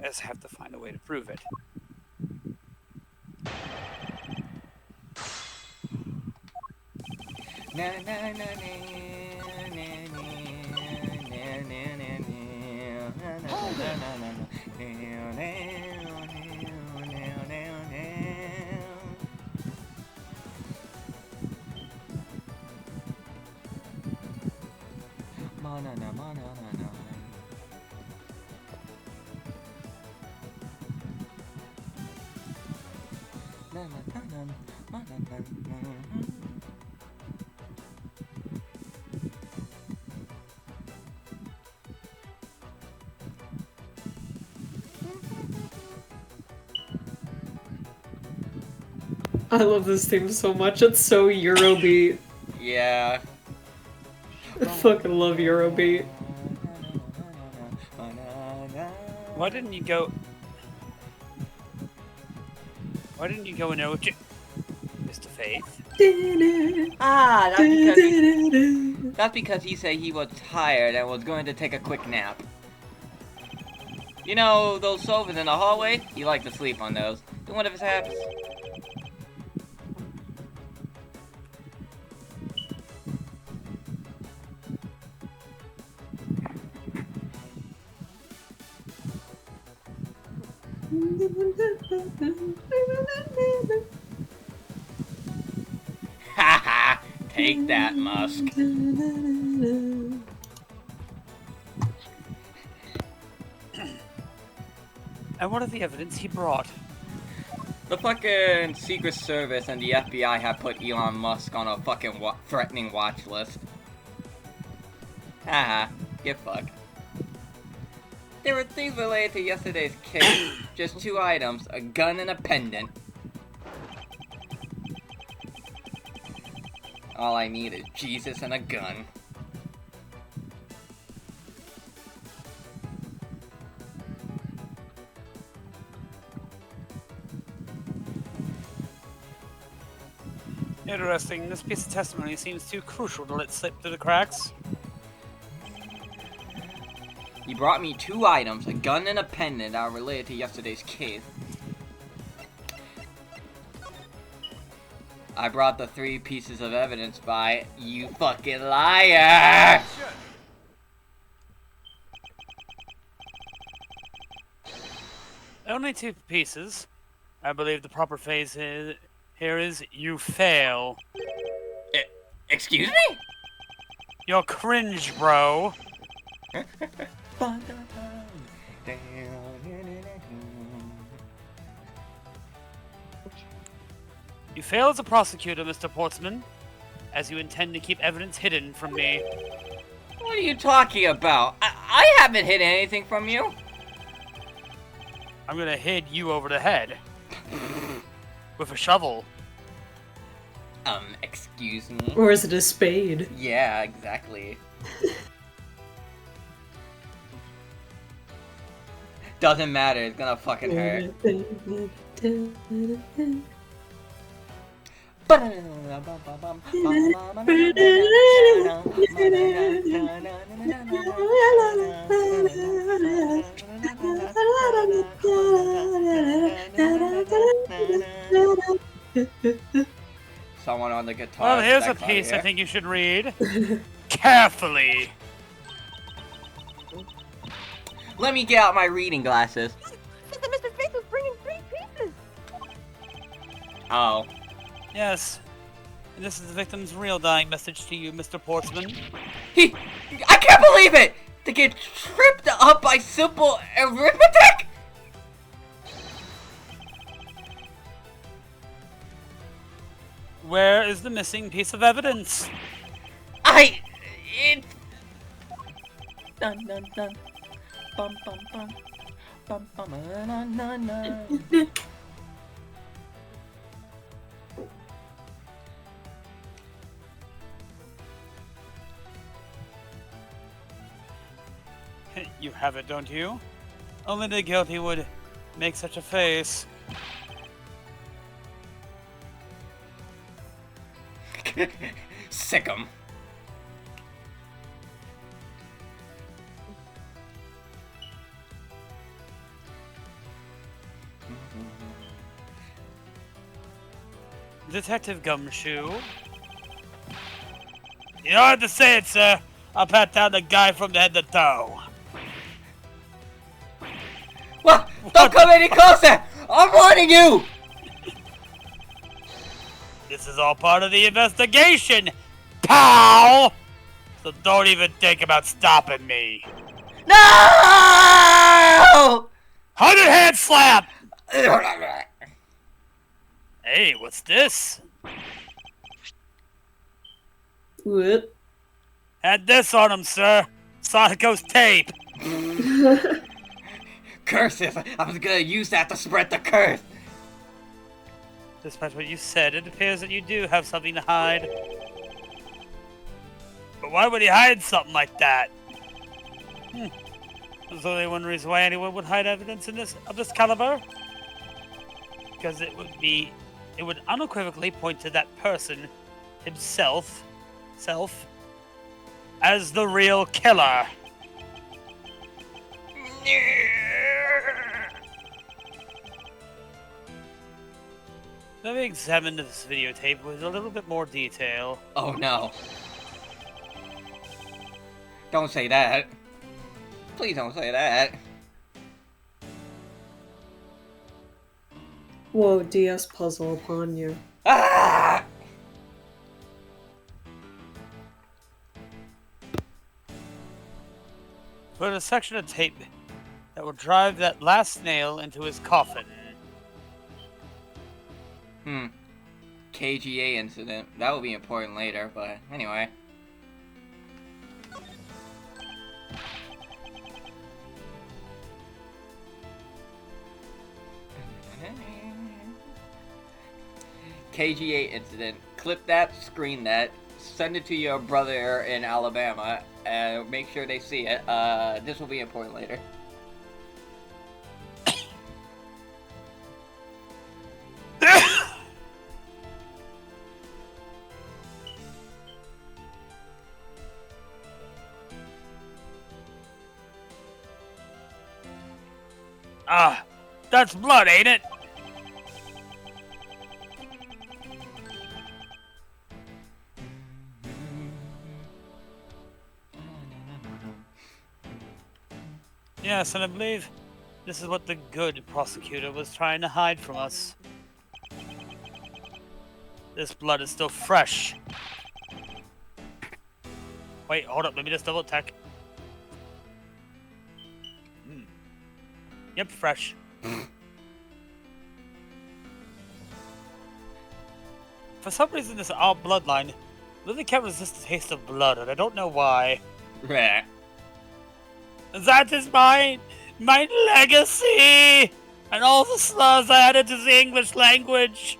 just have to find a way to prove it. I love this theme so much. It's so Eurobeat. Yeah. I fucking love Eurobeat. Why didn't you go... Why didn't you go in there with Mr. Faith? Ah, that's because he said he was tired and was going to take a quick nap. You know, those sofas in the hallway? You like to sleep on those. Do one of his habits. Haha! Take that, Musk. And what of the evidence he brought? The fucking Secret Service and the FBI have put Elon Musk on a fucking threatening watch list. Haha, get fucked. There were things related to yesterday's case. Just 2 items, a gun and a pendant. All I need is Jesus and a gun. Interesting. This piece of testimony seems too crucial to let slip through the cracks. He brought me 2 items, a gun and a pendant that are related to yesterday's case. I brought the 3 pieces of evidence by you fucking liar! Only 2 pieces. I believe the proper phrase here is you fail. Excuse me? You're cringe, bro. You fail as a prosecutor, Mr. Portsman, as you intend to keep evidence hidden from me. What are you talking about? I haven't hid anything from you. I'm gonna hit you over the head. With a shovel. Excuse me? Or is it a spade? Yeah, exactly. Doesn't matter, it's gonna fucking hurt. Someone on the guitar. Well, here's a piece I think you should read. Carefully. Let me get out my reading glasses. Said that Mr. Faith was bringing 3 pieces. Oh. Yes. And this is the victim's real dying message to you, Mr. Portsman. I can't believe it! To get tripped up by simple arithmetic? Where is the missing piece of evidence? It... Dun dun dun. Bum bum bum. Bum bum na na na. You have it, don't you? Only the guilty would make such a face. Sick 'em. Detective Gumshoe. You don't have to say it, sir. I'll pat down the guy from the head to toe. What? Don't come any closer! I'm warning you! This is all part of the investigation, pal! So don't even think about stopping me. No! 100-hand slap! Hey, what's this? What? Had this on him, sir. Sonico's tape. Cursive! I was gonna use that to spread the curse! Despite what you said, it appears that you do have something to hide. But why would he hide something like that? There's only one reason why anyone would hide evidence of this caliber. because it would unequivocally point to that person himself, as the real killer. Let me examine this videotape with a little bit more detail. Oh no. Don't say that. Please don't say that. Whoa, DS puzzle upon you. Ah! Put a section of tape that will drive that last nail into his coffin. KGA incident. That will be important later, but anyway. KGA incident. Clip that, screen that, send it to your brother in Alabama, and make sure they see it. This will be important later. Ah, that's blood, ain't it? Yes, and I believe this is what the good prosecutor was trying to hide from us. This blood is still fresh. Wait, hold up, let me just double check. Yep, fresh. For some reason, this our bloodline really can't resist the taste of blood, and I don't know why. Right. That is my legacy, and all the slurs I added to the English language.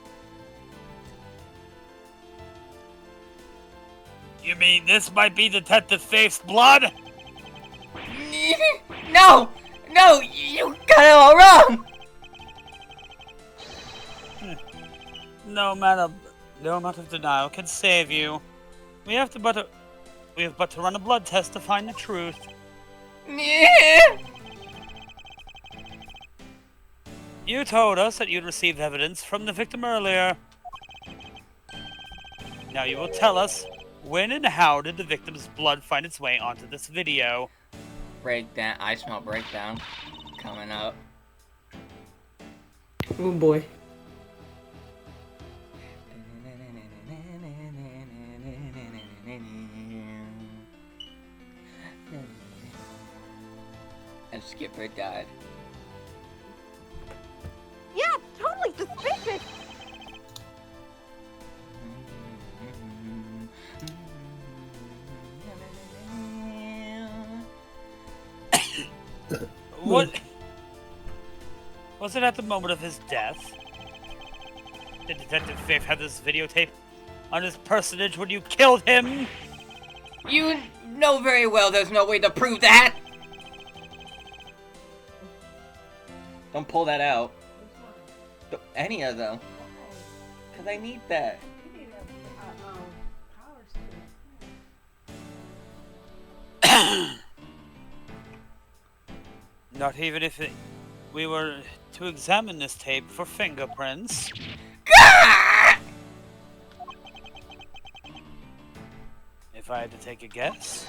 You mean this might be Detective Faith's blood? No! No! You got it all wrong! No amount of denial can save you. We have but to run a blood test to find the truth. You told us that you'd received evidence from the victim earlier. Now you will tell us when and how did the victim's blood find its way onto this video? Breakdown. I smell breakdown coming up. Oh boy. Yeah, And Skipper died. totally suspicious. What? Was it at the moment of his death? Did Detective Faith have this videotape on his personage when you killed him? You know very well there's no way to prove that! Don't pull that out. Any of them. Because I need that. Not even if we were to examine this tape for fingerprints. If I had to take a guess,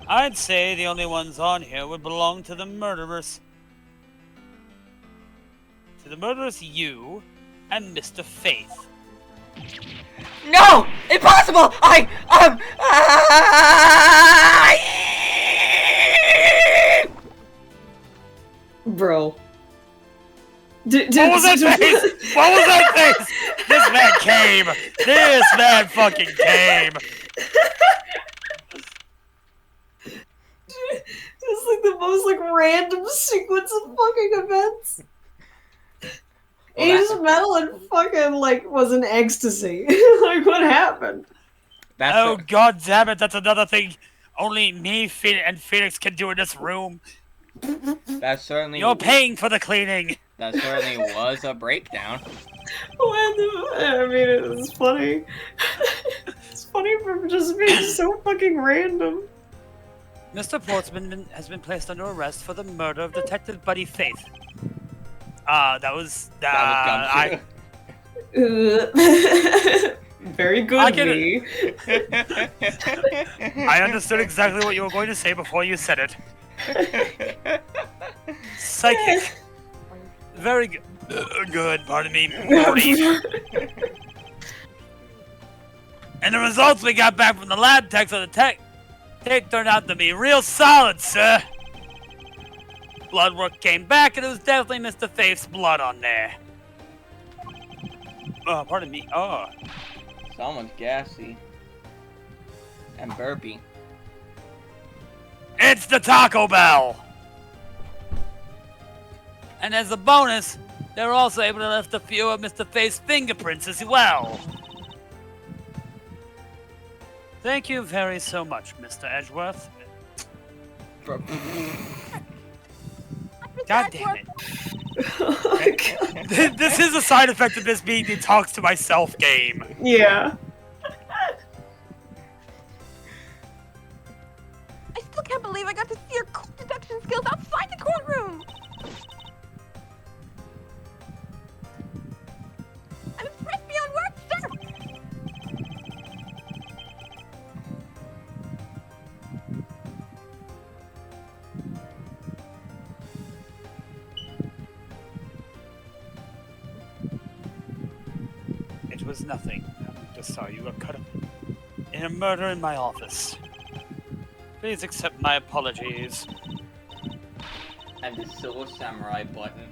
I'd say the only ones on here would belong to the murderers. To the murderers, you and Mr. Faith. No! Impossible! Bro. What was that face? What was that face? This man came. This man fucking came. It's like the most like random sequence of fucking events. Well, He just metal and fucking like was in ecstasy. Like what happened? God damn it! That's another thing only me and Phoenix can do in this room. That certainly You're paying for the cleaning. that certainly was a breakdown. I mean, it's funny. It's funny for just being so fucking random. Mr. Portsman has been placed under arrest for the murder of Detective Buddy Faith. That was That was Uh, Very good, I get me. I understood exactly what you were going to say before you said it. Psychic. Very good. Good, pardon me. Morty. And the results we got back from the lab techs on the tech turned out to be real solid, sir. Blood work came back, and it was definitely Mr. Faith's blood on there. Oh, pardon me. Oh. Someone's gassy. And burpy. It's the Taco Bell! And as a bonus, they were also able to lift a few of Mr. Faith's fingerprints as well. Thank you very so much, Mr. Edgeworth. God damn it. This is a side effect of this being the talks to myself game. Yeah. I still can't believe I got to see your cool deduction skills outside the courtroom. I'm impressed beyond words, sir. It was nothing. I just saw you were cut up in a murder in my office. Please accept my apologies. And the Silver Samurai button.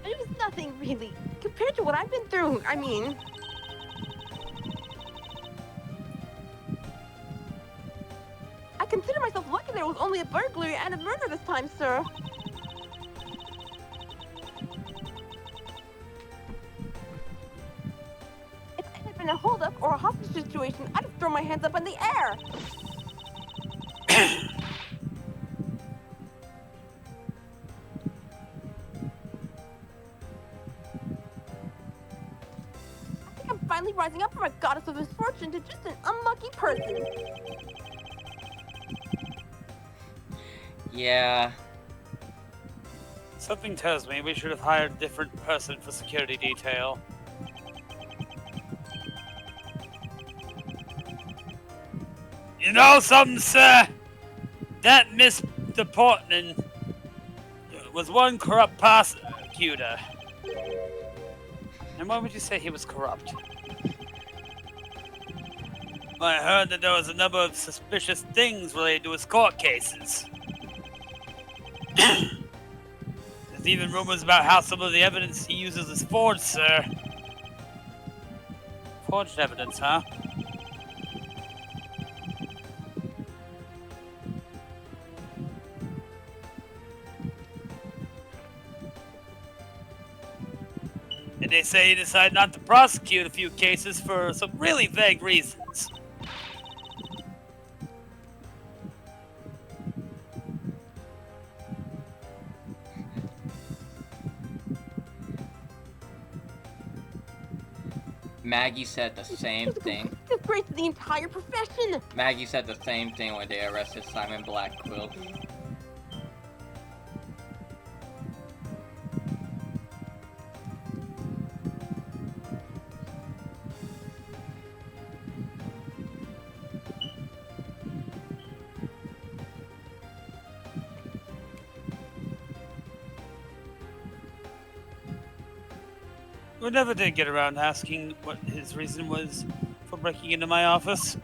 It was nothing, really, compared to what I've been through. I mean... I consider myself lucky there was only a burglary and a murder this time, sir. If it had been a holdup or a hostage situation, I'd have thrown my hands up in the air. I think I'm finally rising up from a goddess of misfortune to just an unlucky person. Yeah. Something tells me we should have hired a different person for security detail. You know something, sir? That Mr. Portman was one corrupt prosecutor. And why would you say he was corrupt? I heard that there was a number of suspicious things related to his court cases. There's even rumors about how some of the evidence he uses is forged, sir. Forged evidence, huh? And they say he decided not to prosecute a few cases for some really vague reasons. Maggie said the same thing. Disgrace to the entire profession. Maggie said the same thing when they arrested Simon Blackquill. We never did get around to asking what his reason was for breaking into my office.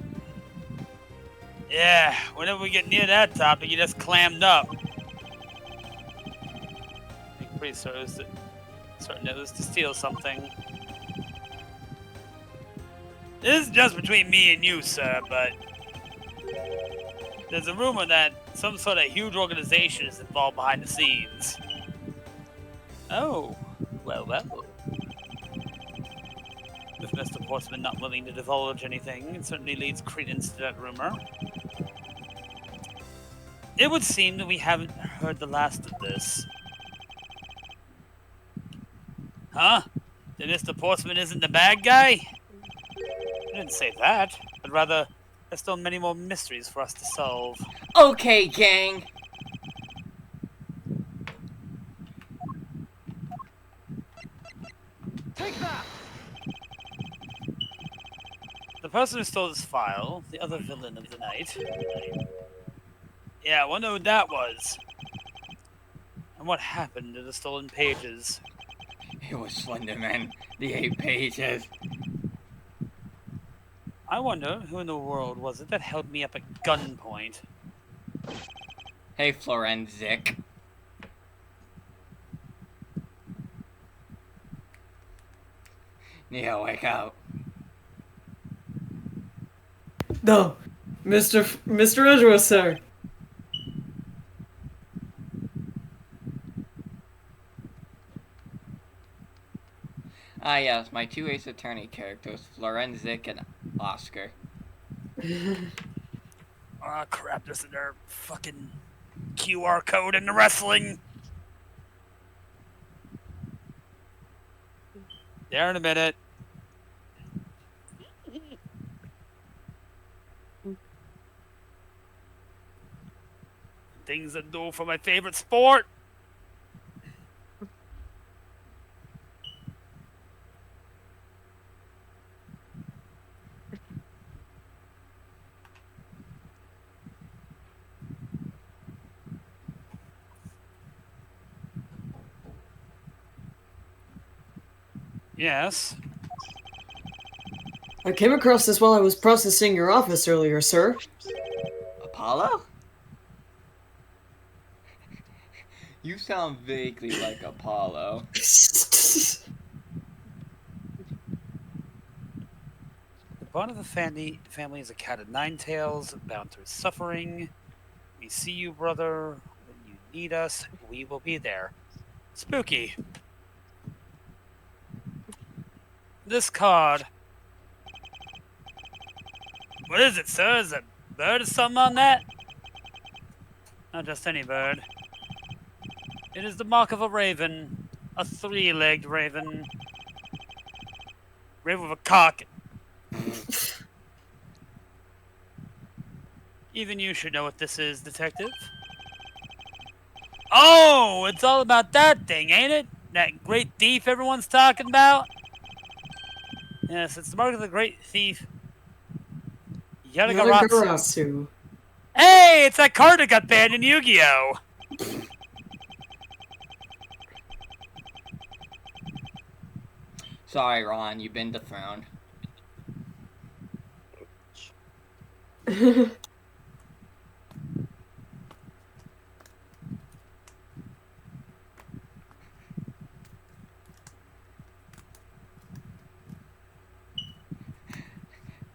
Yeah, whenever we get near that topic, he just clammed up. I'm pretty certain it was to steal something. This is just between me and you, sir, but there's a rumor that some sort of huge organization is involved behind the scenes. Oh, well. With Mr. Portsman not willing to divulge anything, it certainly leads credence to that rumor. It would seem that we haven't heard the last of this. Huh? That Mr. Portsman isn't the bad guy? I didn't say that, but rather, there's still many more mysteries for us to solve. Okay, gang. Take that! The person who stole this file, the other villain of the night. Yeah, I wonder who that was. And what happened to the stolen pages. It was Slenderman. The 8 pages. I wonder who in the world was it that held me up at gunpoint. Hey, Forensic. Neo, wake up. No, Mr. Edgeworth, sir. Ah, yes, my 2 Ace Attorney characters, Forensic and Oscar. Ah, crap, there's another fucking QR code in the wrestling. There in a minute. Things that do for my favorite sport. Yes. I came across this while I was processing your office earlier, sir. Apollo? You sound vaguely like Apollo. The bond of the family is a cat of 9 tails, bound through suffering. We see you, brother. When you need us, we will be there. Spooky. This card. What is it, sir? Is a bird or something on that? Not just any bird. It is the mark of a raven. A 3-legged raven. Raven with a cock. Even you should know what this is, detective. Oh, it's all about that thing, ain't it? That great thief everyone's talking about? Yes, it's the mark of the great thief. Yatagarasu. Yatagarasu. Hey, it's that card that got banned in Yu-Gi-Oh! Sorry, Ron, you've been dethroned.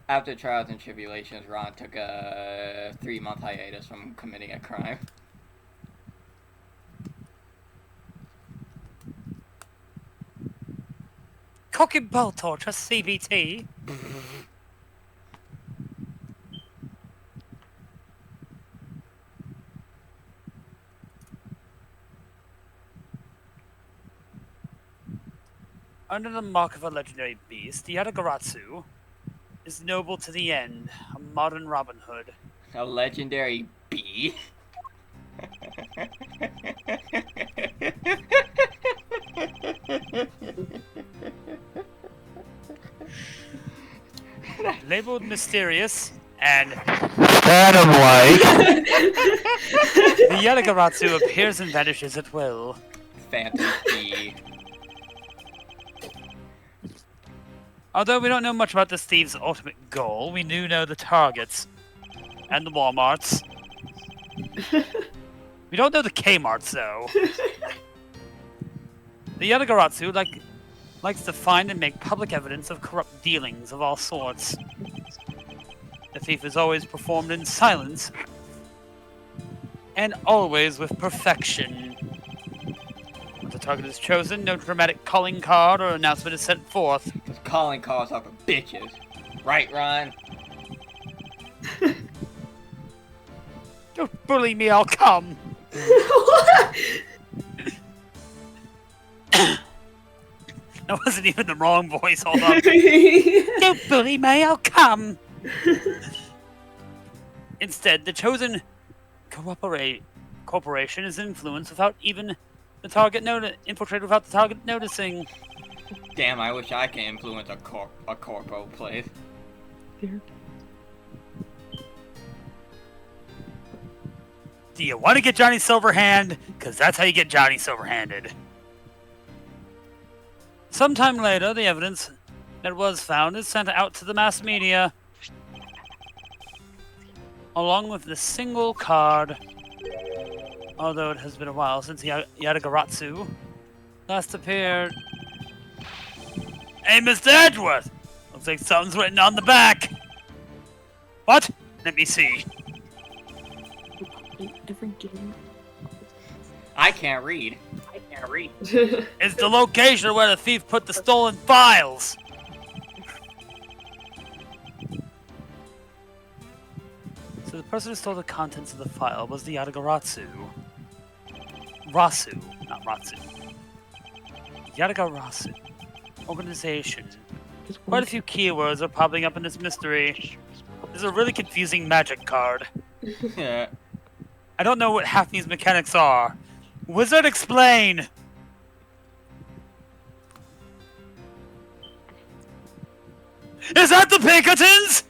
After trials and tribulations, Ron took a 3-month hiatus from committing a crime. Cocky ball torture, CBT. Under the mark of a legendary beast, the Yatagaratsu is noble to the end, a modern Robin Hood. A legendary bee? Labeled mysterious and Phantom-like. the Yatagaratsu appears and vanishes at will. Phantom bee. Although we don't know much about this thief's ultimate goal, we do know the targets. And the Walmarts. We don't know the Kmarts, though. The Yatagaratsu likes to find and make public evidence of corrupt dealings of all sorts. The thief is always performed in silence. And always with perfection. Once the target is chosen, no dramatic calling card or announcement is sent forth. Because calling cards are for bitches. Right, Ron? Don't bully me, I'll come. That wasn't even the wrong voice. Hold on. Don't bully me, I'll come. Instead, the chosen corporation is influenced without even the target infiltrated without the target noticing. Damn, I wish I could influence a corpo place. Do you want to get Johnny Silverhand? Because that's how you get Johnny Silverhanded. Sometime later, the evidence that was found is sent out to the mass media, along with the single card. Although it has been a while since Yadagaratsu last appeared. Hey, Mr. Edgeworth! Looks like something's written on the back. What? Let me see. I can't read. It's the location where the thief put the stolen files. So the person who stole the contents of the file was the Yadagaratsu. Rasu, not Ratsu. Yadagarasu. Organization. Quite a few keywords are popping up in this mystery. This is a really confusing magic card. Yeah. I don't know what half these mechanics are. Wizard, explain! Is that the Pinkertons?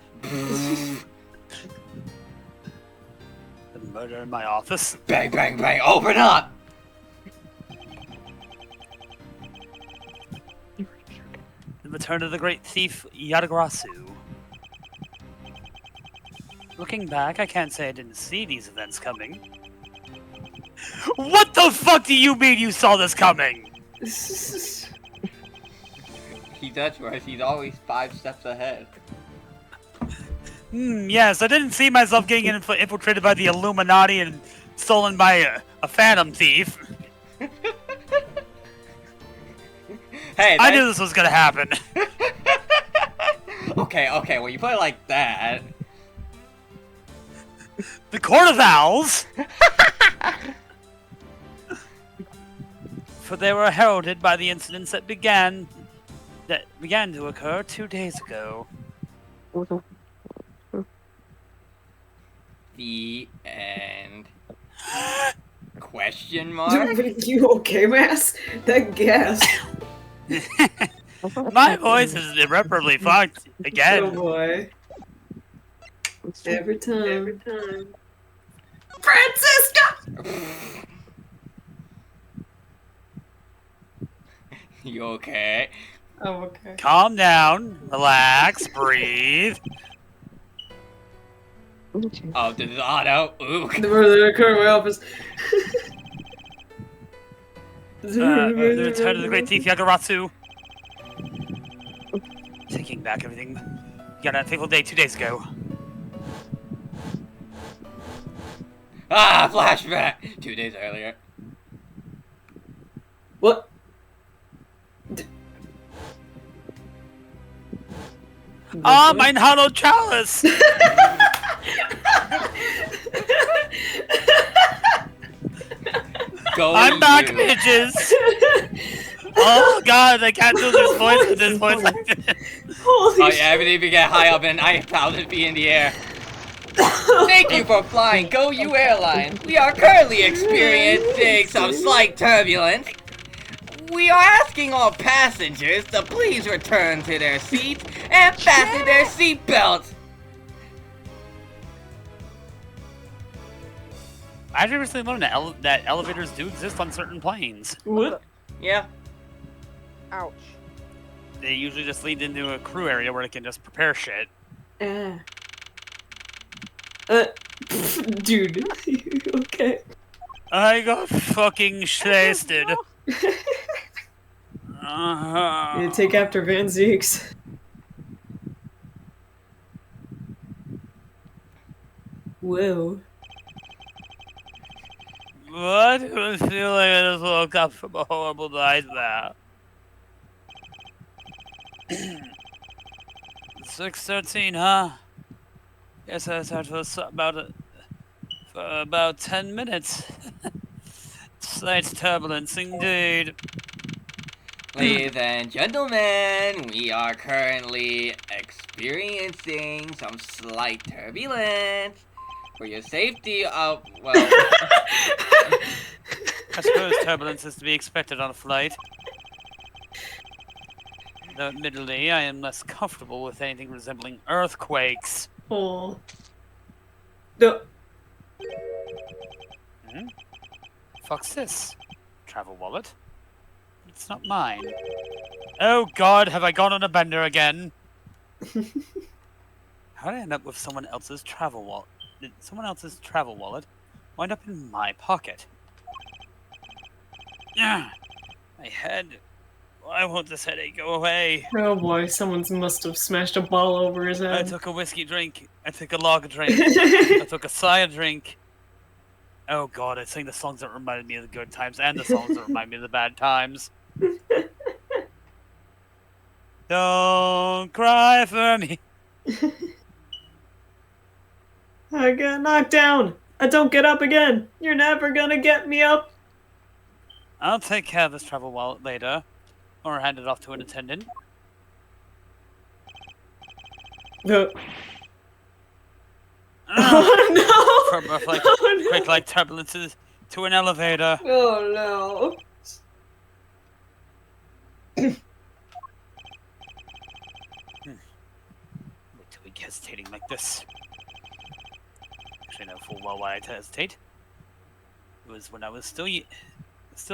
The murder in my office? Bang, bang, bang, open up! The return of the great thief, Yadagarasu. Looking back, I can't say I didn't see these events coming. What the fuck do you mean you saw this coming? He's Edgeworth, he's always 5 steps ahead. Yes, I didn't see myself getting infiltrated by the Illuminati and stolen by a phantom thief. Hey, I knew this was gonna happen. Okay, when you put it like that... The Court of Owls! For they were heralded by the incidents that began to occur 2 days ago. The end. Question mark? You okay, Mass? That gas. My voice is irreparably fucked Oh again. boy. Every time. Francisca! You okay? Oh, okay. Calm down, relax, breathe. Oh, this is auto. Ooh. The murder occurred in my office. The return of the great thief Yagaratsu. Taking back everything. You got a fateful day 2 days ago. Ah, flashback! 2 days earlier. What? Ah, mein hollow chalice! Go I'm back, you. bitches! Oh god, I can't do this voice with this voice like this. Holy Oh yeah, I haven't even get high up and 9,000 feet in the air. Thank you for flying Go You Airline. We are currently experiencing some slight turbulence. We are asking all passengers to please return to their seats and fasten their seatbelts. I actually recently learned that elevators do exist on certain planes. What? Yeah. Ouch. They usually just lead into a crew area where they can just prepare shit. Dude. Okay. I got fucking shasted. Uh-huh. You take after Van Zeeks. Whoa. What? I feel like I just woke up from a horrible nightmare. 6:13, huh? Guess I just had to something about it. For about 10 minutes. Slight turbulence indeed. Ladies and gentlemen, we are currently experiencing some slight turbulence. For your safety, well, I suppose turbulence is to be expected on a flight. Though admittedly, I am less comfortable with anything resembling earthquakes. Oh. No. Fuck's this? Travel wallet? It's not mine. Oh god, have I gone on a bender again? How did I end up with someone else's travel wallet? Did someone else's travel wallet wind up in my pocket? My head. Why won't this headache go away? Oh boy, someone must have smashed a ball over his I head. took a whiskey drink. I took a lager drink. I took a cider drink. Oh god, I sang the songs that reminded me of the good times and the songs that remind me of the bad times. Don't cry for me. I got knocked down. I don't get up again. You're never gonna get me up. I'll take care of this travel wallet later. Or hand it off to an attendant. Oh no! From like Oh, no. quick like turbulences to an elevator. Oh no! Wait till we get hesitating like this. Actually, I know full well why I hesitate. It was when I was still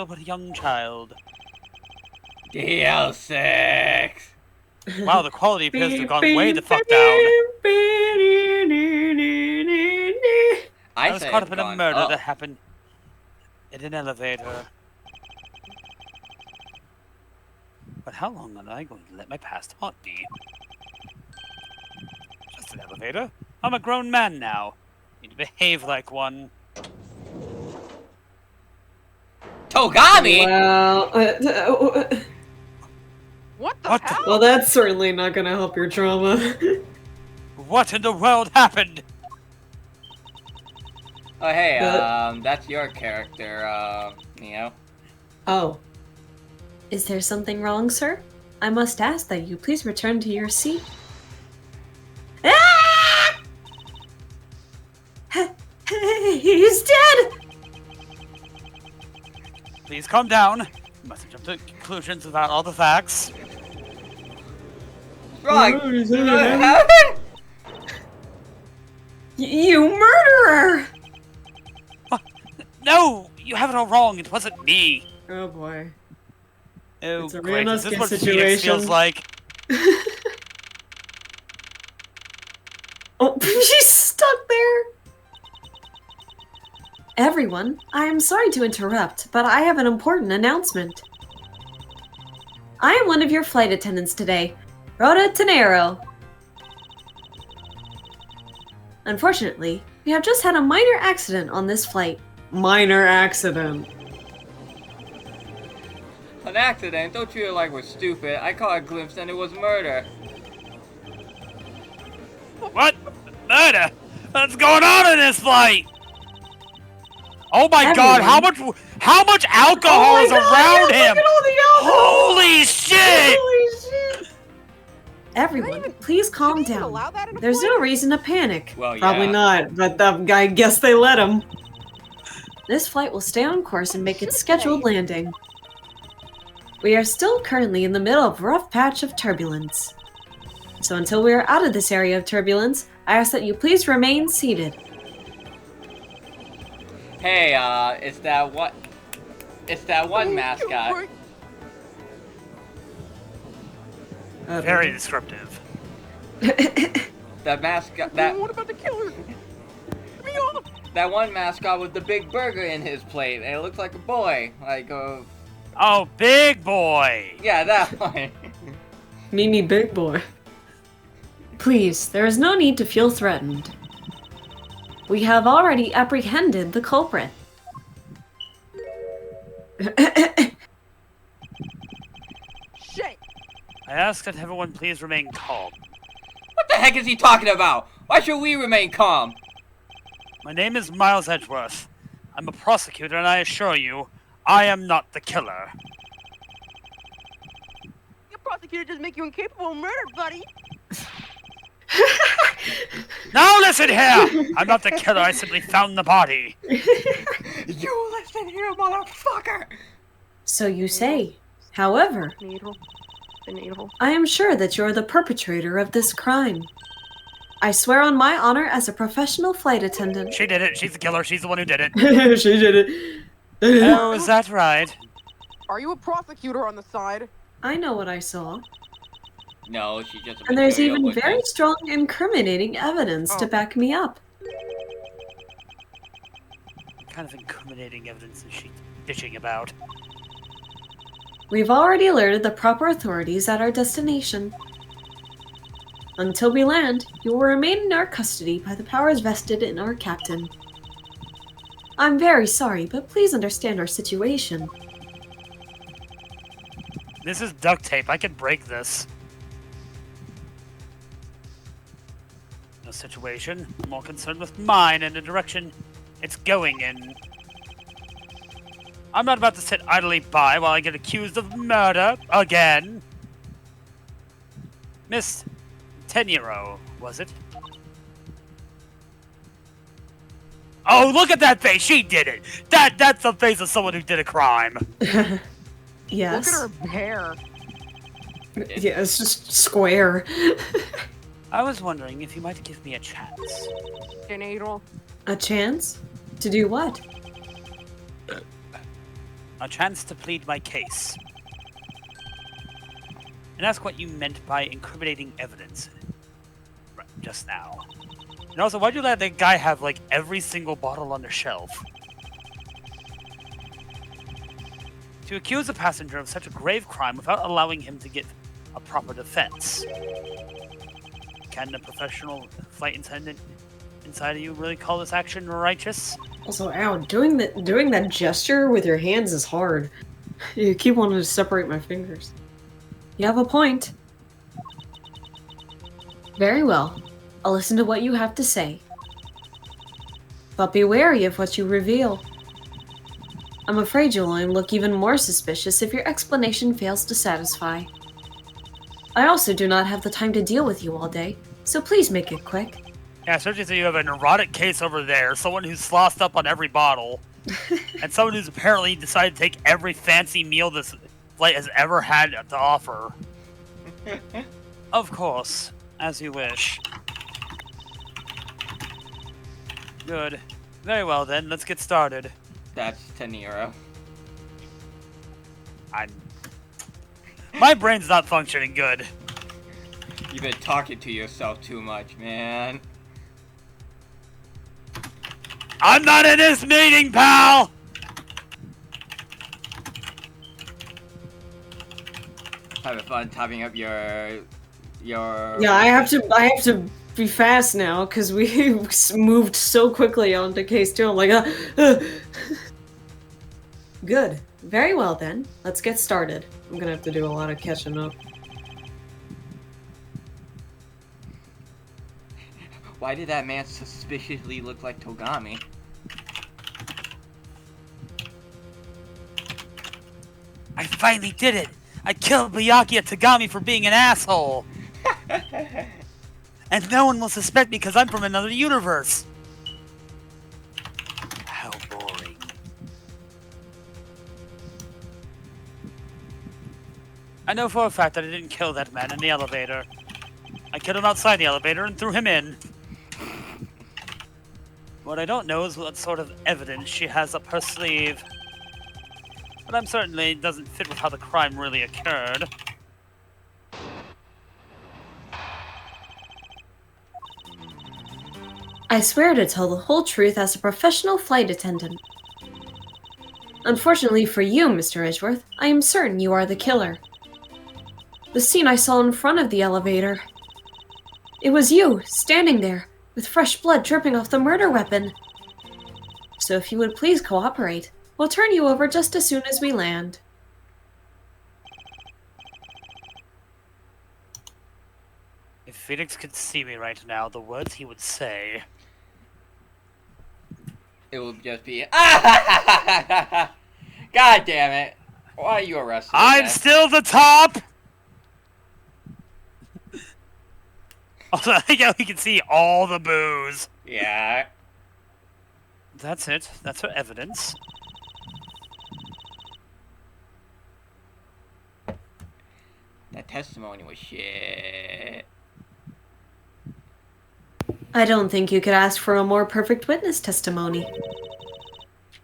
but a young child. DL6. Wow, the quality appears to have gone way the fuck down. I was caught up in a murder that happened in an elevator. But how long am I going to let my past haunt me? Just an elevator. I'm a grown man now. Need to behave like one. Togami? Wow. What the What the- hell? Well, that's certainly not gonna help your trauma. What in the world happened? Oh, hey, that's your character, Neo. Oh. Is there something wrong, sir? I must ask that you please return to your seat. Ah! He's dead! Please calm down. You mustn't jump to conclusions without all the facts. Right. Oh, Happened? You murderer! No! You have it all wrong. It wasn't me. Oh boy. Oh, It's a great. real Is this Noskin what Phoenix situation. feels like? Oh, she's stuck there! Everyone, I am sorry to interrupt, but I have an important announcement. I am one of your flight attendants today, Rhoda Tenero. Unfortunately, we have just had a minor accident on this flight. Minor accident. An accident? Don't treat it like we're stupid. I caught a glimpse and it was murder. What? Murder? What's going on in this flight? Oh my god, Everyone. how much alcohol is around him? Look at all the alcohol! Holy shit! Holy shit! Everyone, please calm Should we even down. allow that in a There's plane? no reason to panic. Well, yeah. Probably not, but I guess they let him. This flight will stay on course and make its scheduled landing. We are still currently in the middle of a rough patch of turbulence. So until we are out of this area of turbulence, I ask that you please remain seated. Hey, it's that one mascot. Very descriptive. The mascot, What about the killer? Me off! that one mascot with the big burger in his plate, and it looks like a boy. Like, Oh, big boy! yeah, that one. Mimi Big Boy. Please, there is no need to feel threatened. We have already apprehended the culprit. Shit! I ask that everyone please remain calm. What the heck is he talking about? Why should we remain calm? My name is Miles Edgeworth. I'm a prosecutor, and I assure you, I am not the killer. Your prosecutor just make you incapable of murder, buddy. Now listen here! I'm not the killer, I simply found the body. You listen here, motherfucker! So you say. However, I am sure that you're the perpetrator of this crime. I swear on my honor as a professional flight attendant. She did it. She's the killer. She's the one who did it. She did it. Oh, is that right? Are you a prosecutor on the side? I know what I saw. No, she's just a And there's material even witness. very strong incriminating evidence to back me up. What kind of incriminating evidence is she bitching about? We've already alerted the proper authorities at our destination. Until we land, you will remain in our custody by the powers vested in our captain. I'm very sorry, but please understand our situation. This is duct tape. I can break this. No situation. I'm more concerned with mine and the direction it's going in. I'm not about to sit idly by while I get accused of murder again. Miss Tenero, was it? Oh, look at that face! She did it! That's the face of someone who did a crime. Yes. Look at her hair. Yeah, it's just square. I was wondering if you might give me a chance. Nadel. A chance? To do what? A chance to plead my case. And ask what you meant by incriminating evidence right just now. And also, why'd you let that guy have, like, every single bottle on the shelf? To accuse a passenger of such a grave crime without allowing him to get a proper defense. Can a professional flight attendant inside of you really call this action righteous? Also, ow, doing that gesture with your hands is hard. You keep wanting to separate my fingers. You have a point. Very well. I'll listen to what you have to say. But be wary of what you reveal. I'm afraid you'll only look even more suspicious if your explanation fails to satisfy. I also do not have the time to deal with you all day, so please make it quick. Yeah, especially so you have a neurotic case over there, someone who's slossed up on every bottle, and someone who's apparently decided to take every fancy meal this flight has ever had to offer. Of course, as you wish. Good. Very well then, let's get started. That's Tenero. My brain's not functioning good. You've been talking to yourself too much, man. I'm not in this meeting, pal! Having fun typing up your Yeah, I have to be fast now because we moved so quickly onto case 2. I'm like, Good. Very well then. Let's get started. I'm gonna have to do a lot of catching up. Why did that man suspiciously look like Togami? I finally did it! I killed Byakuya Tagami for being an asshole! And no one will suspect me because I'm from another universe! How boring. I know for a fact that I didn't kill that man in the elevator. I killed him outside the elevator and threw him in. What I don't know is what sort of evidence she has up her sleeve. But I'm certainly doesn't fit with how the crime really occurred. I swear to tell the whole truth as a professional flight attendant. Unfortunately for you, Mr. Edgeworth, I am certain you are the killer. The scene I saw in front of the elevator. It was you, standing there, with fresh blood dripping off the murder weapon. So if you would please cooperate, we'll turn you over just as soon as we land. If Phoenix could see me right now, the words he would say... it will just be. God damn it! Why are you arrested? I'm still the top. Also, I think we can see all the booze. Yeah. That's it. That's our evidence. That testimony was shit. I don't think you could ask for a more perfect witness testimony.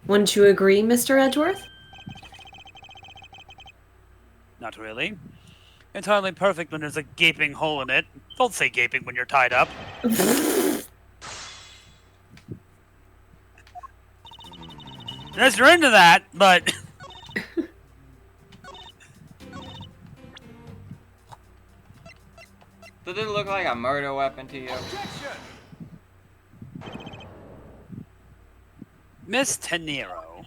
Wouldn't you agree, Mr. Edgeworth? Not really. Entirely perfect when there's a gaping hole in it. Don't say gaping when you're tied up. Unless you're into that, but... Does it look like a murder weapon to you? Objection! Miss Tenero.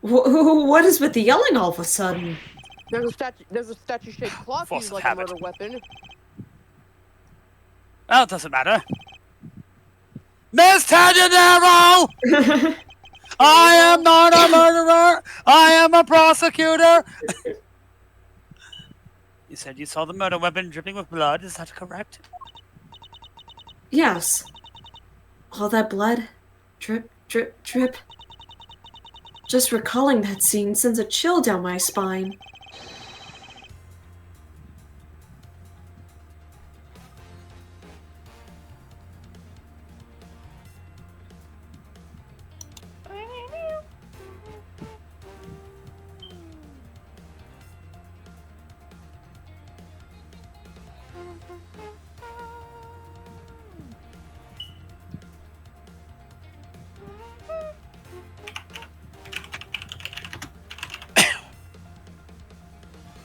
What is with the yelling all of a sudden? There's a statue-shaped cloth Force used of like habit. a murder weapon. Well, it doesn't matter. Miss Tenero! I am not a murderer! I am a prosecutor! You said you saw the murder weapon dripping with blood, is that correct? Yes. All that blood. Drip, drip, drip. Just recalling that scene sends a chill down my spine.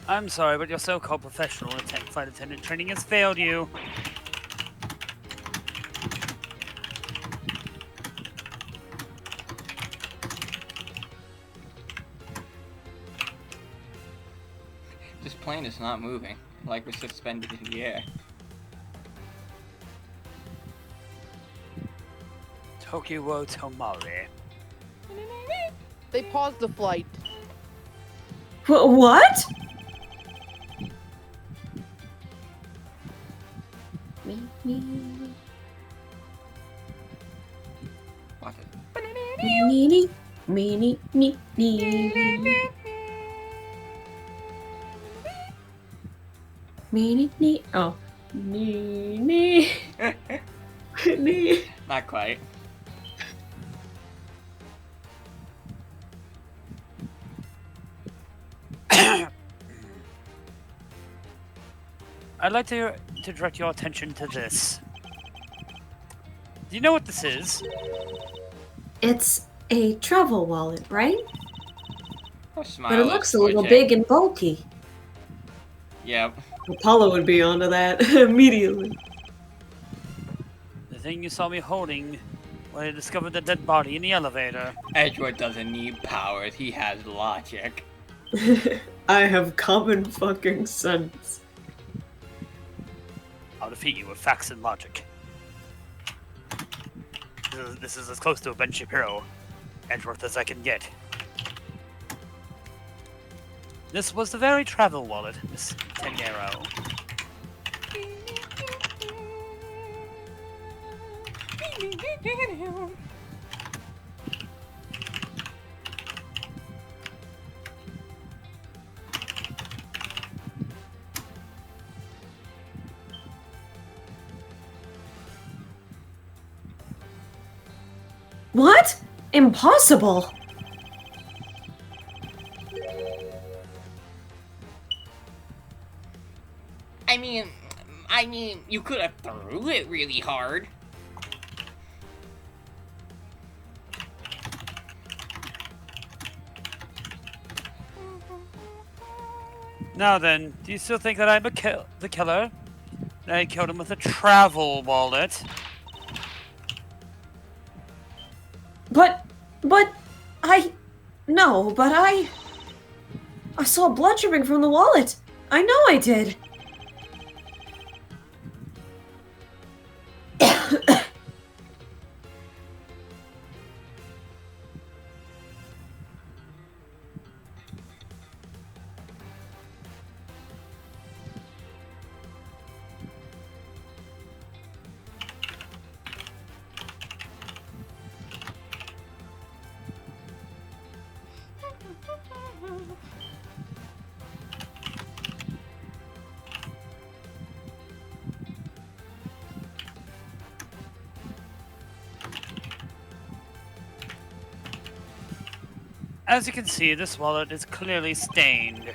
I'm sorry, but your so-called professional flight attendant training has failed you. This plane is not moving. Like we're suspended in the air. Tokyo wo Tomari. They paused the flight. What? Watch it. Meanie, meanie, nee, nee. Meanie, nee. Oh. Nee, nee. Nee. Not quite. I'd like to direct your attention to this. Do you know what this is? It's a travel wallet, right? Her smile But it is looks a little twitching. big and bulky. Yep. Apollo would be onto that immediately. The thing you saw me holding when I discovered the dead body in the elevator. Edgeworth doesn't need powers. He has logic. I have common fucking sense. I'll defeat you with facts and logic. This is as close to a Ben Shapiro, Edgeworth, as I can get. This was the very travel wallet, Miss Tenero. What? Impossible! I mean, you could have threw it really hard. Now then, do you still think that I'm the killer? That I killed him with a travel wallet? But I saw blood dripping from the wallet. I know I did. As you can see, this wallet is clearly stained.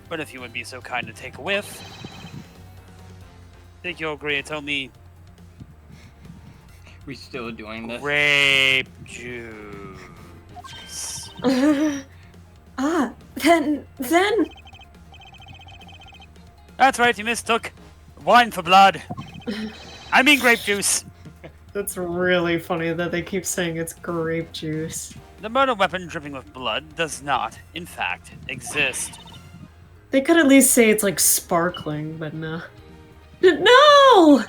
But if you would be so kind to take a whiff, I think you'll agree it's only We still doing this? grape juice. Then. That's right, you mistook wine for blood. I mean grape juice. That's really funny that they keep saying it's grape juice. The murder weapon dripping with blood does not, in fact, exist. They could at least say it's like sparkling, but no. No!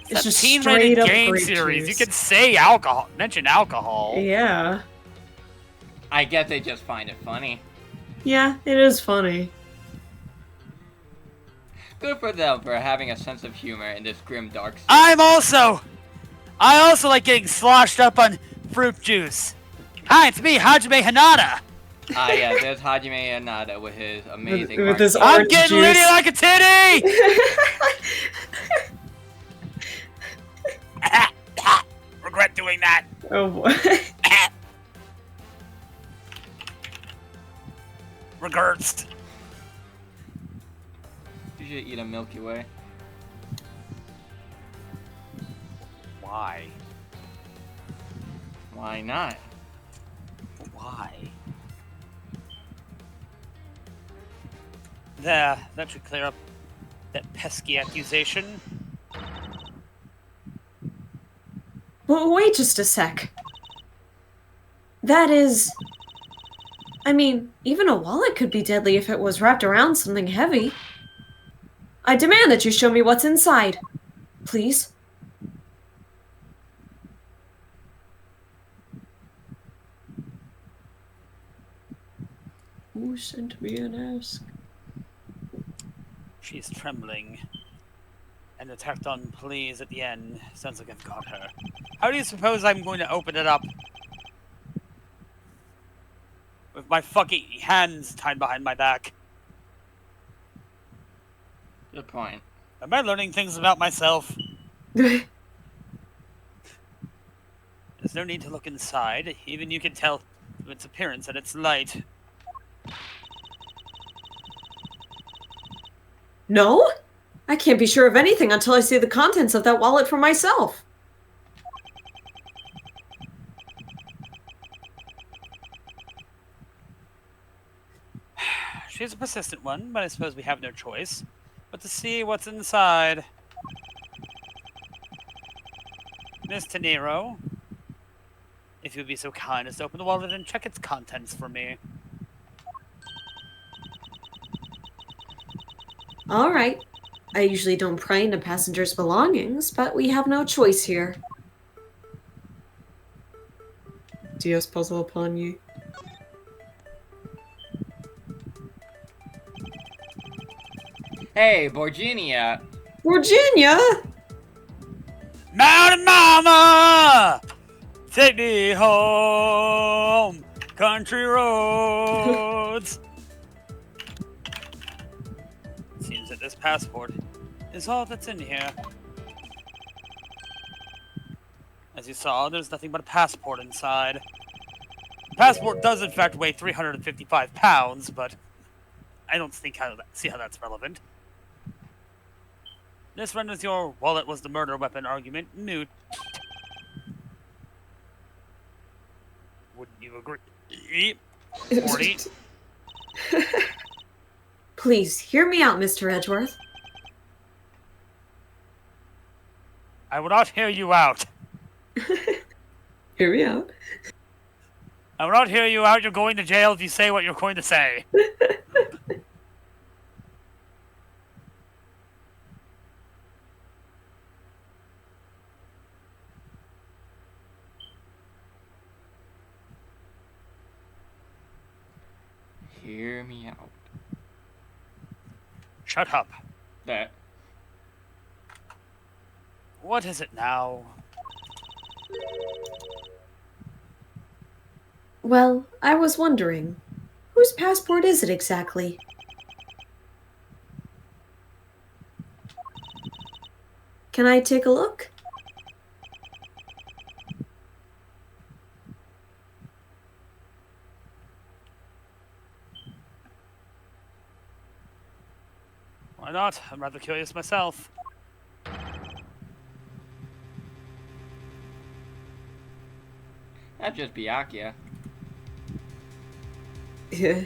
It's just straight teen-rated up game grape series. juice. You could say alcohol, mention alcohol. Yeah. I guess they just find it funny. Yeah, it is funny. Good for them for having a sense of humor in this grim dark series. I also like getting sloshed up on fruit juice. Hi, it's me, Hajime Hanada. Ah, yeah, there's Hajime Yanada with his amazing With his martial I'm orange getting juice. litty like a titty! Regret doing that. Oh boy. Regrets. You should eat a Milky Way. Why? Why not? Why? There, that should clear up that pesky accusation. Well, wait just a sec. That is... I mean, even a wallet could be deadly if it was wrapped around something heavy. I demand that you show me what's inside. Please. Who sent me an ask? She's trembling. And the tacked on please at the end. Sounds like I've got her. How do you suppose I'm going to open it up? With my fucking hands tied behind my back. Good point. Am I learning things about myself? There's no need to look inside. Even you can tell from its appearance that it's light. No? I can't be sure of anything until I see the contents of that wallet for myself. She's a persistent one, but I suppose we have no choice but to see what's inside. Miss Tenero, if you'd be so kind as to open the wallet and check its contents for me. Alright. I usually don't pry into passengers' belongings, but we have no choice here. Dios puzzle upon you. Hey, Borginia! Virginia! Mountain Mama! Take me home! Country roads! Seems that this passport is all that's in here. As you saw, there's nothing but a passport inside. The passport does in fact weigh 355 pounds, but I don't see how that's relevant. This renders your wallet was the murder weapon argument moot. Wouldn't you agree? 40. Please, hear me out, Mr. Edgeworth. I will not hear you out. Hear me out. I will not hear you out. You're going to jail if you say what you're going to say. Hear me out. Shut up. That. What is it now? Well, I was wondering, Whose passport is it exactly? Can I take a look? Why not? I'm rather curious myself. That'd just be Akia. Yeah.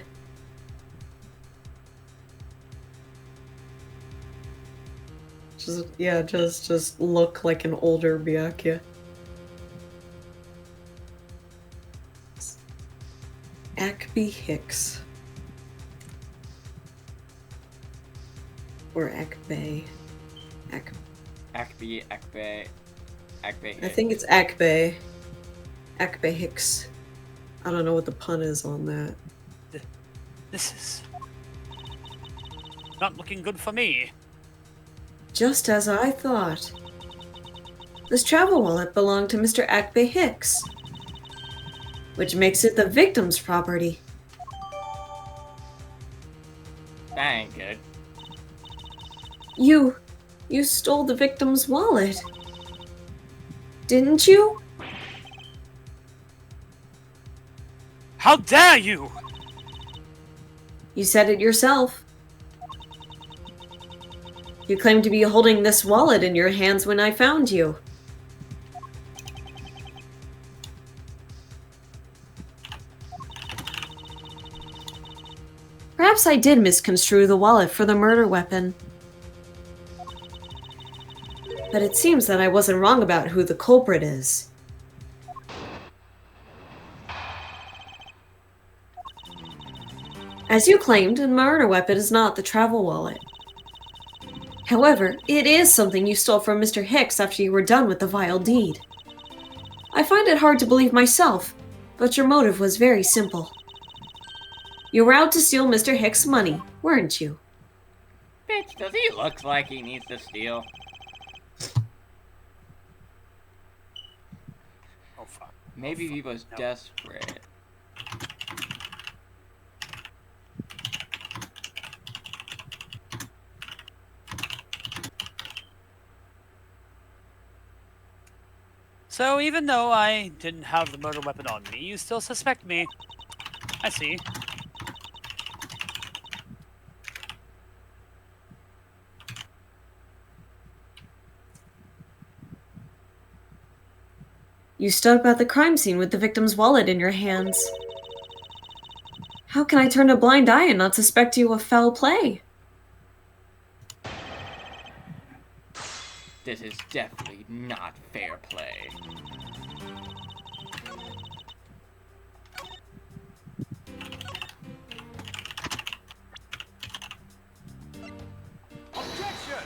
Just look like an older Byakuya. Akbi Hicks. Or Akbe. Akbe. I think it's Akbe. Akbe Hicks. I don't know what the pun is on that. This is not looking good for me. Just as I thought. This travel wallet belonged to Mr. Akbe Hicks, which makes it the victim's property. That ain't good. You stole the victim's wallet. Didn't you? How dare you! You said it yourself. You claimed to be holding this wallet in your hands when I found you. Perhaps I did misconstrue the wallet for the murder weapon. But it seems that I wasn't wrong about who the culprit is. As you claimed, the murder weapon is not the travel wallet. However, it is something you stole from Mr. Hicks after you were done with the vile deed. I find it hard to believe myself, but your motive was very simple. You were out to steal Mr. Hicks' money, weren't you? Bitch, does he look like he needs to steal? Oh fuck. Maybe he was No. desperate. So even though I didn't have the murder weapon on me, you still suspect me. I see. You stood up at the crime scene with the victim's wallet in your hands. How can I turn a blind eye and not suspect you of foul play? This is definitely not fair play. Objection!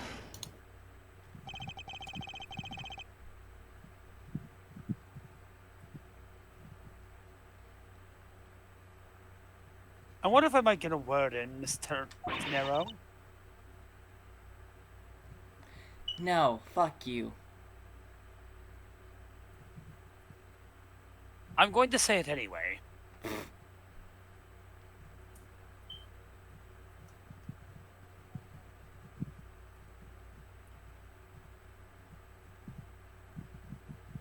I wonder if I might get a word in, Mr. Nero. No, fuck you. I'm going to say it anyway.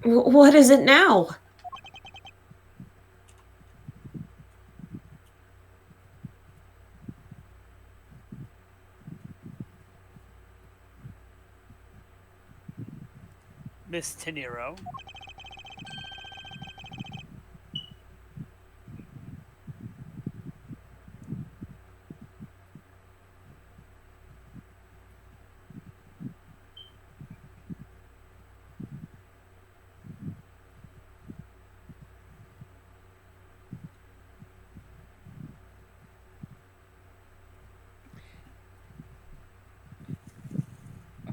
What is it now? Miss Tenero.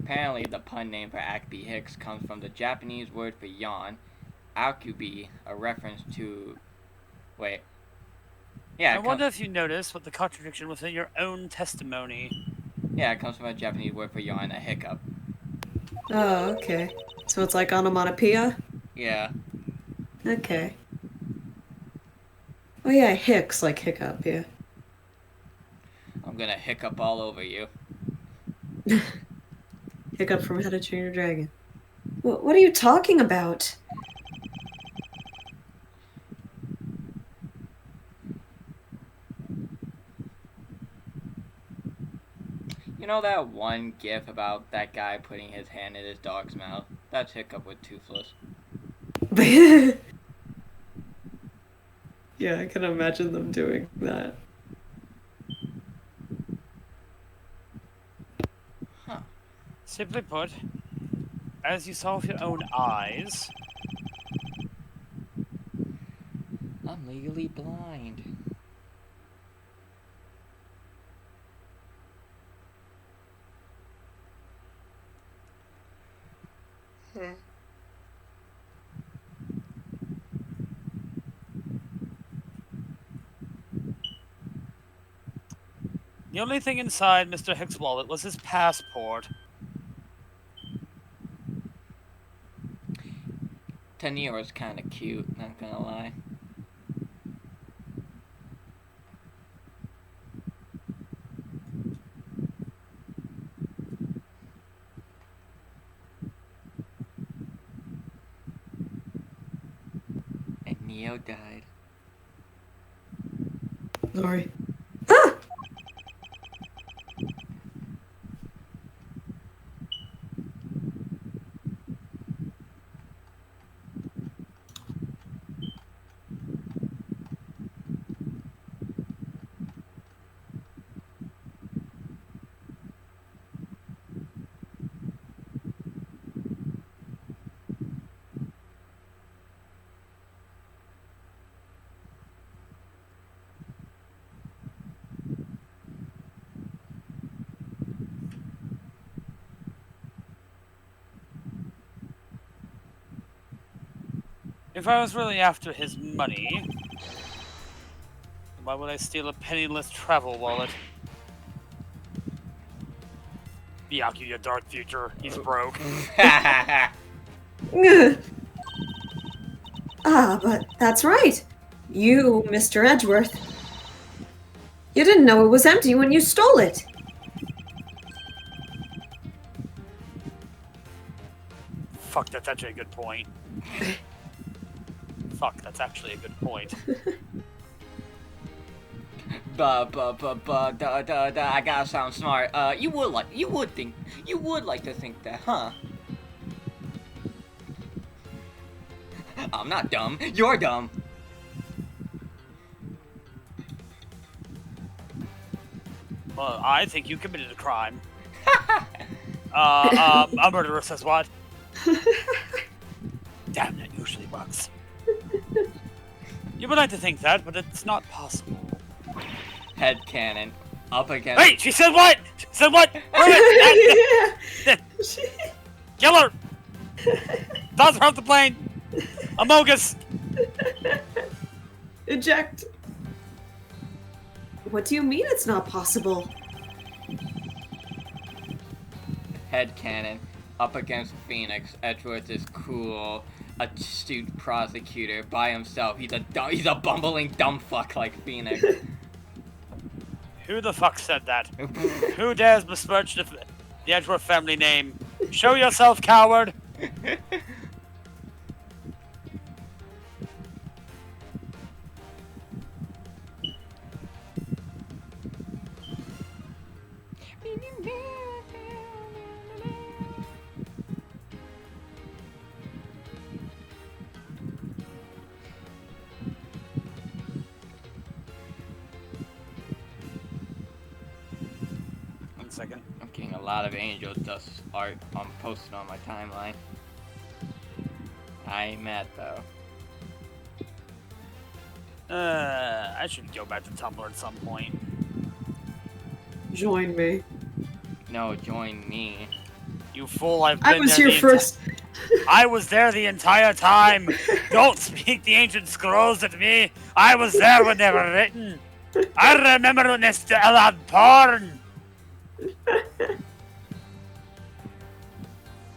Apparently, the pun name for Akbi Hicks comes from the Japanese word for yawn, akubi, a reference to... Wait. Yeah, I wonder if you noticed what the contradiction was in your own testimony. Yeah, it comes from a Japanese word for yawn, a hiccup. Oh, okay. So it's like onomatopoeia? Yeah. Okay. Oh yeah, Hicks, like hiccup, yeah. I'm gonna hiccup all over you. Hiccup from How to Train Your Dragon. What are you talking about? You know that one gif about that guy putting his hand in his dog's mouth? That's Hiccup with Toothless. Yeah, I can imagine them doing that. Huh. Simply put, as you saw with your own eyes, I'm legally blind. the only thing inside Mr. Hick's wallet was his passport. Tanira's kinda cute, not gonna lie. And Neo died. Sorry. If I was really after his money, why would I steal a penniless travel wallet? Byaku, your dark future. He's broke. Ah, but that's right. You, Mr. Edgeworth. You didn't know it was empty when you stole it. Fuck, that's actually a good point. Fuck, that's actually a good point. I gotta sound smart. You would like to think that, huh? I'm not dumb. You're dumb. Well, I think you committed a crime. A murderer says what? Damn, that usually works. You would like to think that, but it's not possible. Headcanon. Up against... Hey, she said what? She said what? Kill her! Toss her off the plane! Amogus! Eject. What do you mean it's not possible? Headcanon. Up against Phoenix. Edgeworth is cool. Astute prosecutor by himself. He's a bumbling dumb fuck like Phoenix. Who the fuck said that? Who dares besmirch the Edgeworth family name? Show yourself, coward! Second. I'm getting a lot of angel dust art posted on my timeline. I ain't mad though. I should go back to Tumblr at some point. Join me. No, join me. You fool, I've been I was there here first. I was there the entire time! Don't speak the ancient scrolls at me! I was there when they were written! I remember when they still had porn!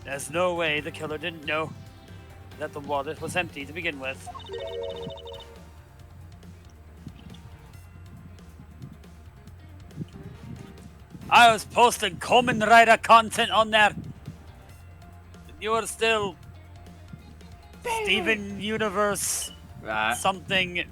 There's no way the killer didn't know that the wallet was empty to begin with. I was posting Kamen Rider content on there. You were still Steven Universe Right. something.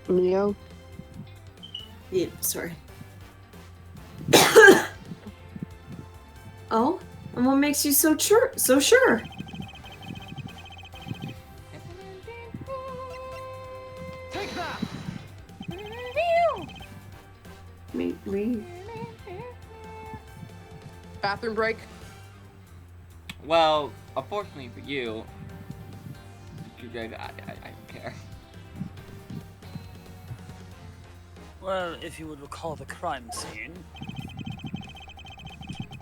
Leo. Yeah, sorry. Oh, and what makes you so sure? Take that! Me. Bathroom break. Well, unfortunately for you, I don't care. Well, if you would recall the crime scene,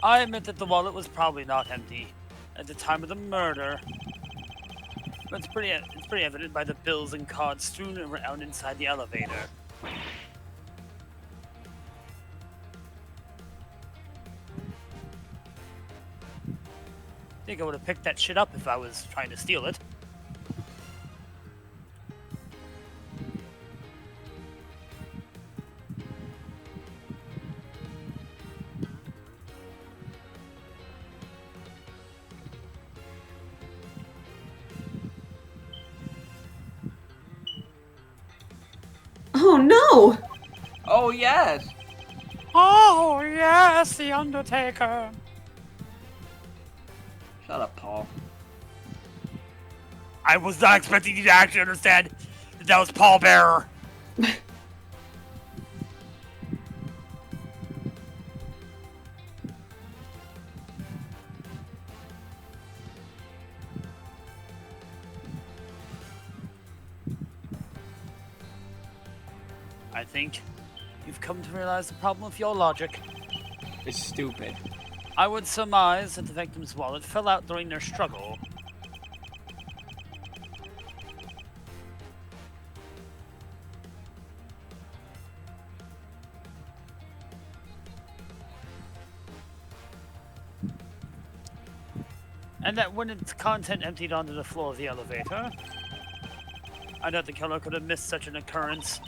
I admit that the wallet was probably not empty at the time of the murder. But it's pretty evident by the bills and cards strewn around inside the elevator. I think I would have picked that shit up if I was trying to steal it. Oh no! Oh yes. Oh, yes, the Undertaker. Shut up, Paul. I was not expecting you to actually understand that that was Paul Bearer. I think you've come to realize the problem with your logic. It's stupid. I would surmise that the victim's wallet fell out during their struggle. And that when its content emptied onto the floor of the elevator, I doubt the killer could have missed such an occurrence.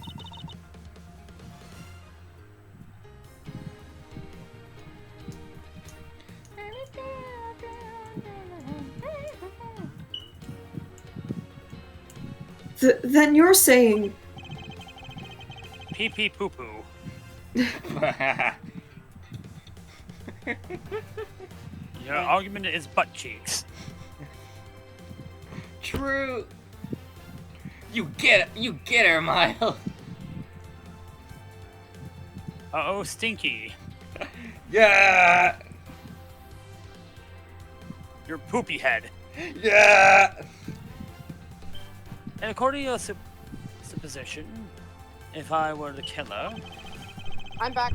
Then you're saying Pee pee poo poo. Your argument is butt cheeks. True. You get her, Miles. Uh-oh, Stinky. Yeah. Your poopy head. Yeah. And according to your supposition, if I were the killer, I'm back.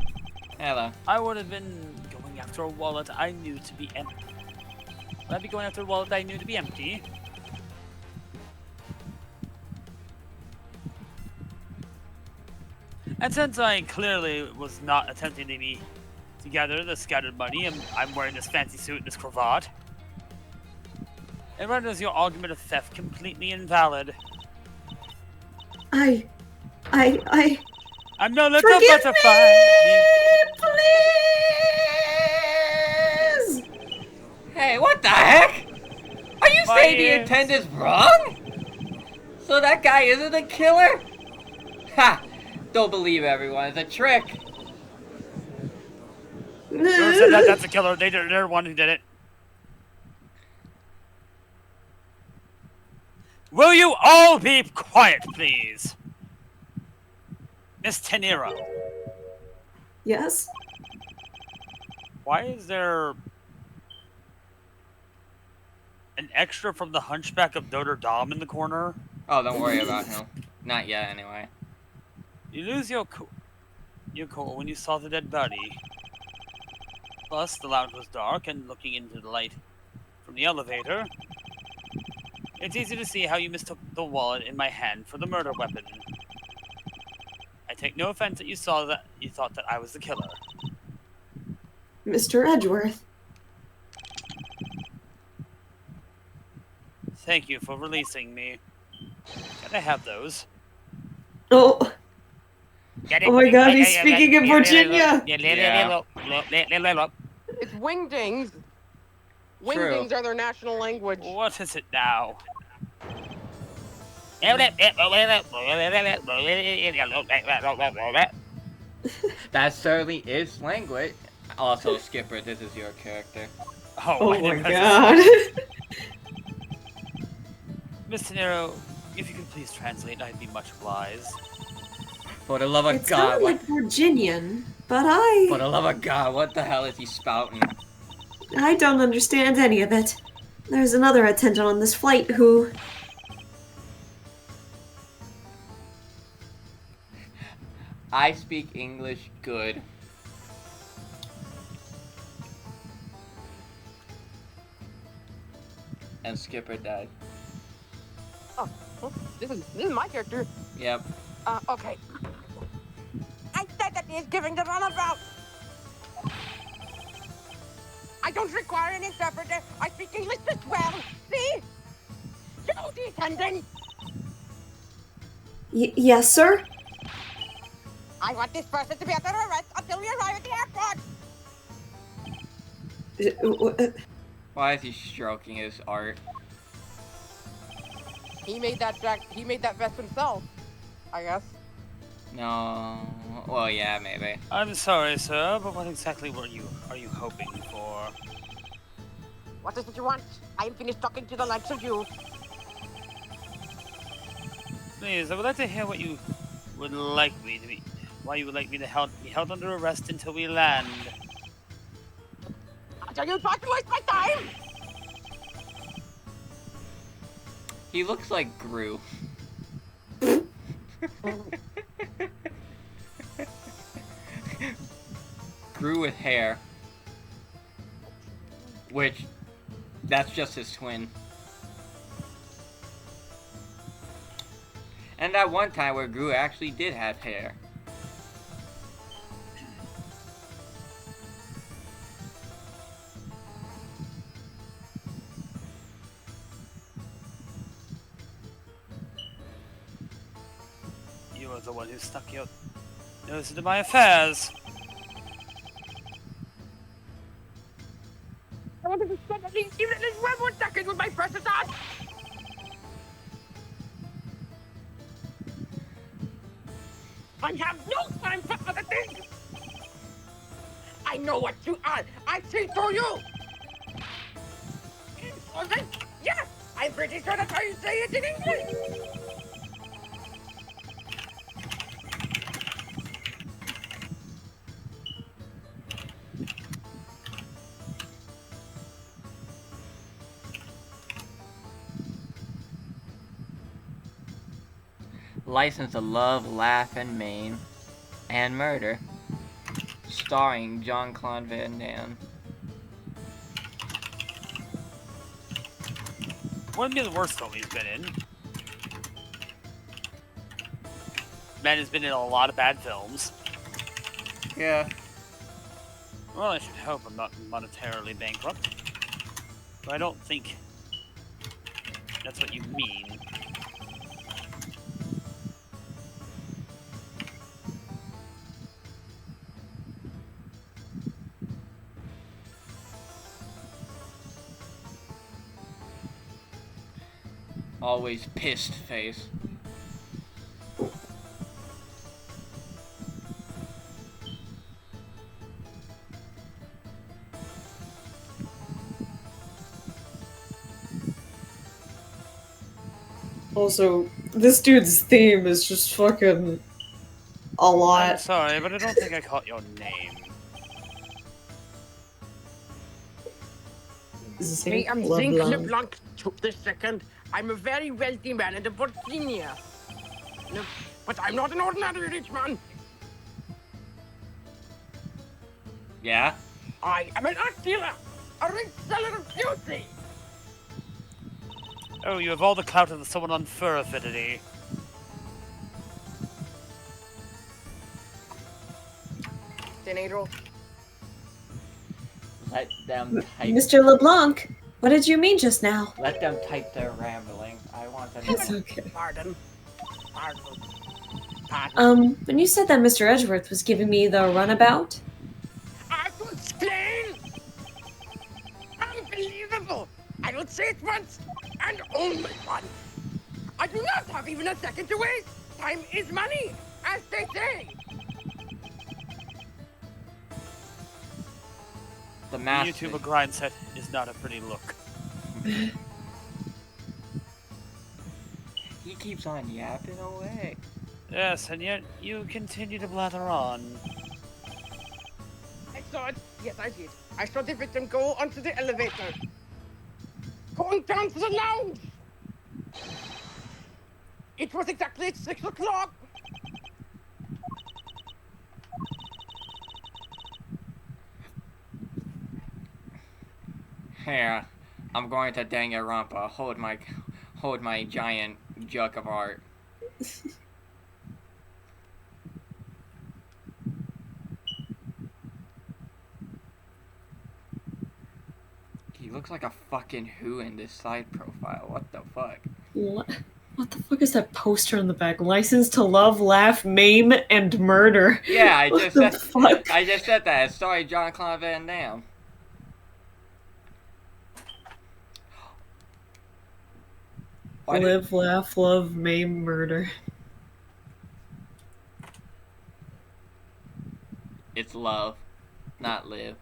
Hello. I would have been going after a wallet I knew to be empty. Would I be going after a wallet I knew to be empty? And since I clearly was not attempting to gather the scattered money, and I'm wearing this fancy suit and this cravat, it renders your argument of theft completely invalid. I'm no little Forgive butterfly. please! Hey, what the heck? Are you saying the Fire. intent is wrong? So that guy isn't a killer? Ha! Don't believe everyone. It's a trick. Whoever said that, that's a killer. They're the one who did it. Will you all be quiet, please? Miss Tenero, Yes? why is there an extra from the Hunchback of Notre Dame in the corner? Oh, don't worry about him. Not yet, anyway. You lose your your call when you saw the dead body. Plus, the lounge was dark, and looking into the light from the elevator, it's easy to see how you mistook the wallet in my hand for the murder weapon. I take no offense that you thought that I was the killer. Mr. Edgeworth. Thank you for releasing me. Can I have those? Oh, oh my god, he's speaking in Virginia! Yeah. It's wingdings. True. Wingdings are their national language. What is it now? That certainly is language. Also, Skipper, this is your character. Oh I my didn't god. Mr. Nero, if you could please translate, I'd be much obliged. For the love of It God, sounded what? like Virginian, but For the love of God, what the hell is he spouting? I don't understand any of it. There's another attendant on this flight who... I speak English good. And Skipper died. Oh, this is my character. Yep. Okay. I said that he's giving the runabout. I don't require an interpreter. I speak English as well. See? You descendant. Yes, sir? I want this person to be under arrest until we arrive at the airport. Why is he stroking his art? He made that vest himself, I guess. No. Well, yeah, maybe. I'm sorry, sir, but what exactly are you hoping for? What is it you want? I am finished talking to the likes of you. Please, I would like to hear what you would like me to be. Why you would like me to be held under arrest until we land. Until you try to waste my time! He looks like Gru. Gru with hair. Which, that's just his twin. And that one time where Gru actually did have hair. You are the one who stuck your nose into my affairs. I wanted to spend at least 1 more second with my precious aunt! I have no time for other things! I know what you are! I see through you! Insolent? Yes! I'm pretty sure that's how you say it in English! License to Love, Laugh, and Maim, and Murder. Starring Jean-Claude Van Damme. Wouldn't be the worst film he's been in. Man has been in a lot of bad films. Yeah. Well, I should hope I'm not monetarily bankrupt. But I don't think that's what you mean. Always pissed face. Also, this dude's theme is just fucking a I'm lot. sorry, but I don't think I caught your name. Me, I'm Zinc LeBlanc this second. I'm a very wealthy man in Virginia. No, but I'm not an ordinary rich man. Yeah? I am an art dealer, a rich seller of beauty. Oh, you have all the clout of someone on fur affinity. Denadro, Let them type. Mr. LeBlanc, what did you mean just now? Let them type their rambling. I want to know. It's okay. pardon. Pardon. When you said that Mr. Edgeworth was giving me the runabout, I have to explain. Unbelievable. I will say it once and only once. I do not have even a second to waste. Time is money, as they say. The The master. YouTuber grind set is not a pretty look. He keeps on yapping away. Yes, and yet you continue to blather on. I saw it. Yes, I did. I saw the victim go onto the elevator. Going down to the lounge. It was exactly 6 o'clock. Here, I'm going to Danganronpa. Hold my giant jug of art. He looks like a fucking who in this side profile. What the fuck? what the fuck is that poster on the back? License to love, laugh, maim, and murder. Yeah, I What just the said. fuck? I just said that. Sorry, John Claude Van Damme. Why did- Live, laugh, love, maim, murder. It's love, not live.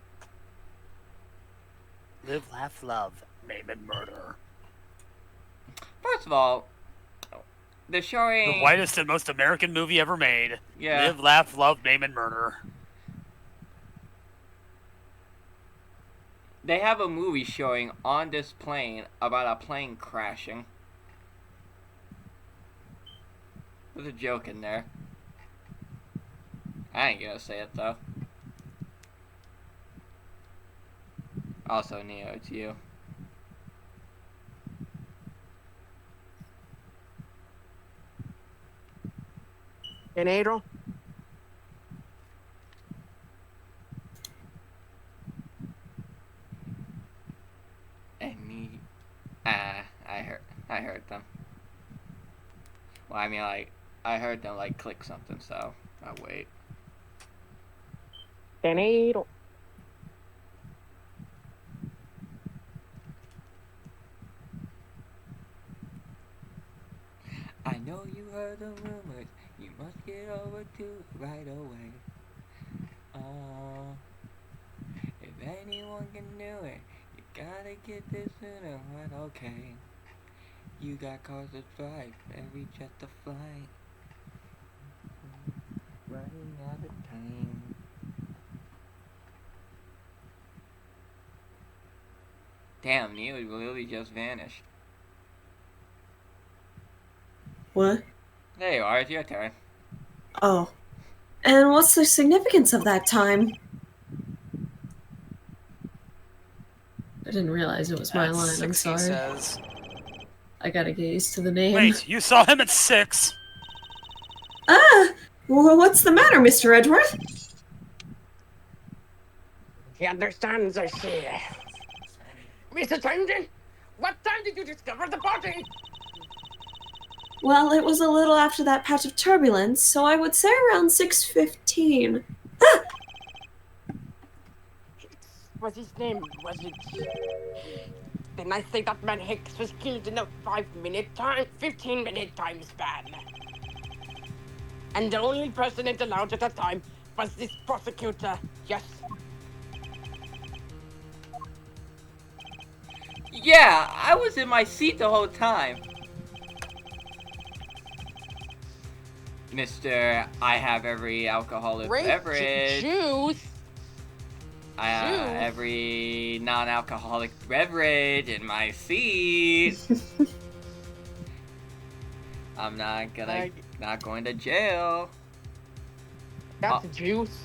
Live, laugh, love, maim, and murder. First of all, they're showing. The whitest and most American movie ever made. Yeah. Live, laugh, love, maim, and murder. They have a movie showing on this plane about a plane crashing. There's a joke in there. I ain't gonna say it though. Also, Neo, it's you. Denadro. And me. I heard them. Well, I mean, like, I heard them, like, click something, so I'll wait. Denadro. I know you heard the rumors. You must get over to it right away. If anyone can do it, you gotta get this sooner. But okay. You got cars to drive, every jet to fly. Running out of time. Damn, Neo literally just vanished. What? There you are, it's your turn. Oh. And what's the significance of that time? I didn't realize it was my At line, I'm 6, he sorry. says. I gotta get used to the name. Wait, you saw him at 6? Ah! Well, what's the matter, Mr. Edgeworth? He understands, I see. Mr. Tangent, what time did you discover the body? Well, it was a little after that patch of turbulence, so I would say around 6:15. Was his name, was it? Then I say that man Hicks was killed in a 15-minute time span. And the only person in the lounge at that time was this prosecutor, yes? Yeah, I was in my seat the whole time. Mr. I have every alcoholic beverage. Juice? I have Juice? every non-alcoholic beverage in my seat. I'm not going to jail. That's juice.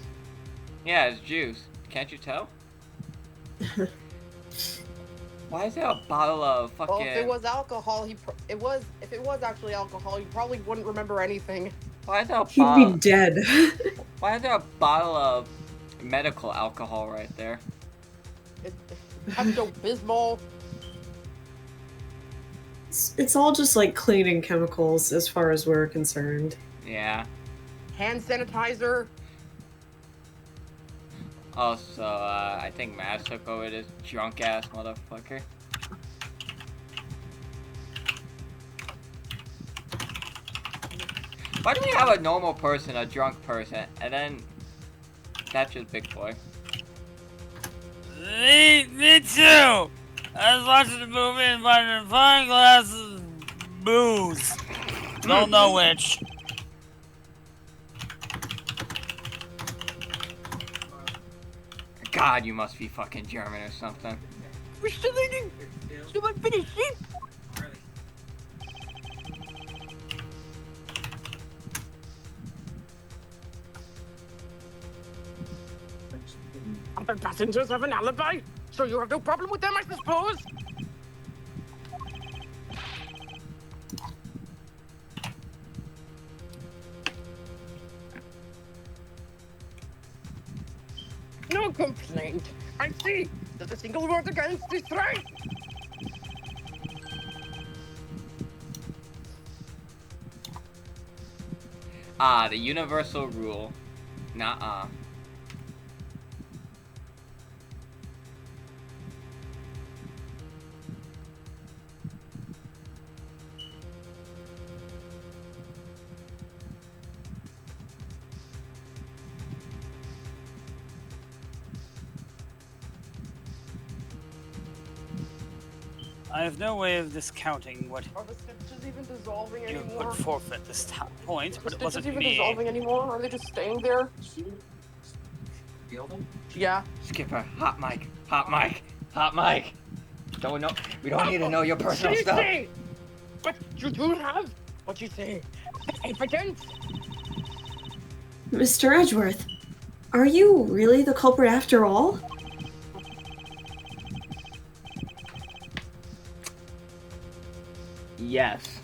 Yeah, it's juice. Can't you tell? Why is there a bottle of fucking... Well, if it was alcohol, if it was actually alcohol, he probably wouldn't remember anything. Why is there a He'd bottle... be dead. Why is there a bottle of medical alcohol right there? It's Pepto-Bismol. It's all just like cleaning chemicals as far as we're concerned. Yeah. Hand sanitizer. Also, I think Matt took over this drunk-ass motherfucker. Why do we have a normal person, a drunk person, and then that's just Big Boy? Me too! I was watching the movie and finding 5 glasses of booze. Don't know which. God, you must be fucking German or something. We're still eating. Still unfinished sheep. Other passengers have an alibi, so you have no problem with them, I suppose? No complaint. I see. There's a single word against this right. Ah, the universal rule. Nuh-uh. I have no way of discounting what Are the stitches even dissolving you anymore? would forfeit this point, but Are it the wasn't stitches even me. dissolving anymore? Are they just staying there? Yeah. Skipper, hot mic, hot mic, hot mic. Don't know. We don't need to know your personal stuff. Say, but you do have what you say. Evidence. Mr. Edgeworth, are you really the culprit after all? Yes.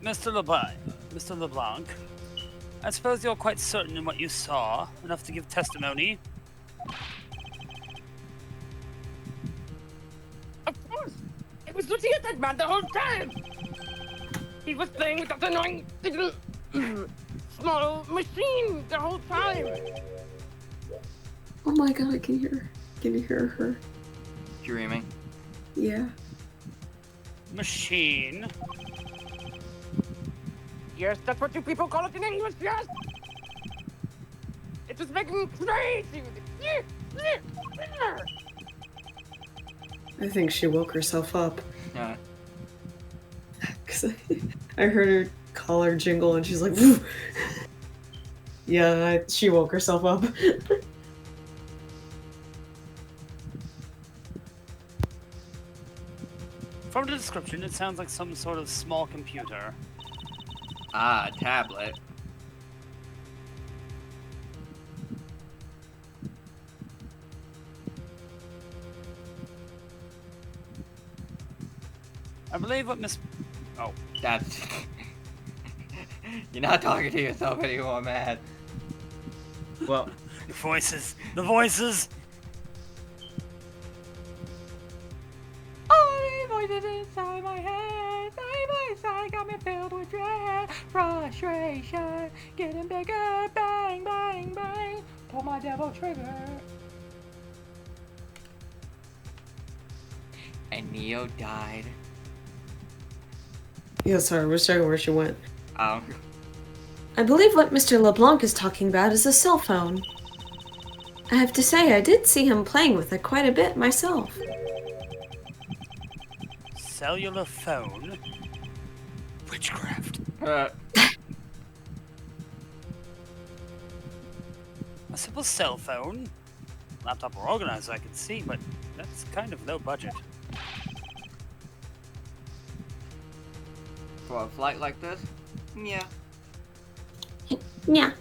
Mr. LeBlanc, I suppose you're quite certain in what you saw, enough to give testimony. Of course. I was looking at that man the whole time. He was playing with that annoying little small machine the whole time. Oh my god, can you hear her? Dreaming. Yeah. Machine. Yes, that's what you people call it in English, yes? It was making me crazy. I think she woke herself up. Yeah. Cause I heard her collar jingle and she's like, "Woo!" Yeah, she woke herself up. From the description, it sounds like some sort of small computer. Ah, tablet. I believe what Miss... Oh. That's... You're not talking to yourself anymore, man. Well... The voices! The voices! All the voices inside my head, side by side, got me filled with dread, frustration, getting bigger, bang, bang, bang, pull my devil trigger. And Neo died. Yeah, sorry, we're checking where she went. I believe what Mr. LeBlanc is talking about is a cell phone. I have to say, I did see him playing with it quite a bit myself. Cellular phone? Witchcraft. A simple cell phone. Laptop or organizer I can see, but that's kind of low budget. For a flight like this? Yeah. Yeah.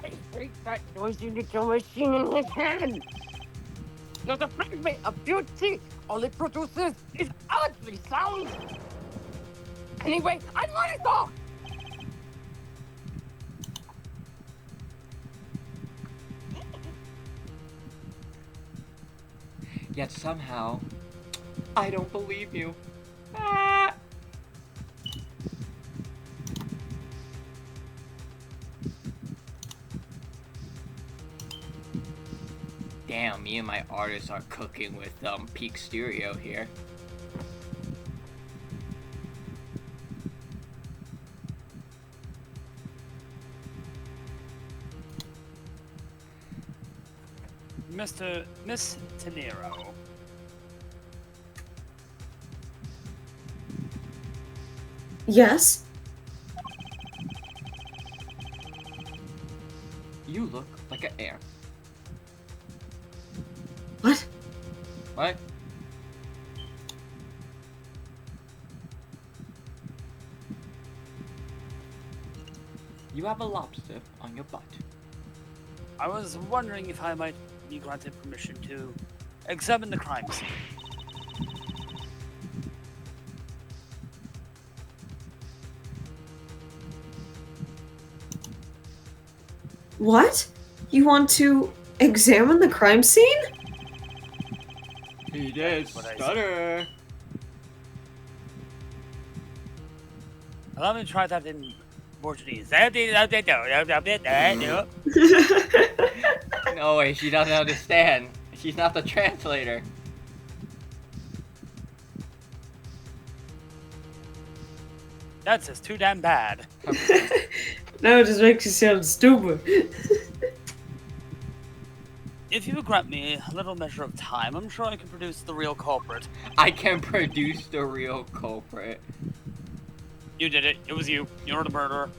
I hate that noisy little machine in his hand. Not a fragment of beauty. All it produces is earthly sound. Anyway, I want it all. Yet somehow, I don't believe you. Ah. Damn, me and my artists are cooking with peak stereo here. Miss Tenero. Yes? You look like an heir. What? What? You have a lobster on your butt. I was wondering if I might be granted permission to examine the crime scene. What? You want to examine the crime scene? He did What I stutter. Allow me to try that in Portuguese. No No way, she doesn't understand. She's not the translator. That's just too damn bad. No, it just makes you sound stupid. If you would grant me a little measure of time, I'm sure I can produce the real culprit. I can produce the real culprit. You did it. It was you. You're the murderer.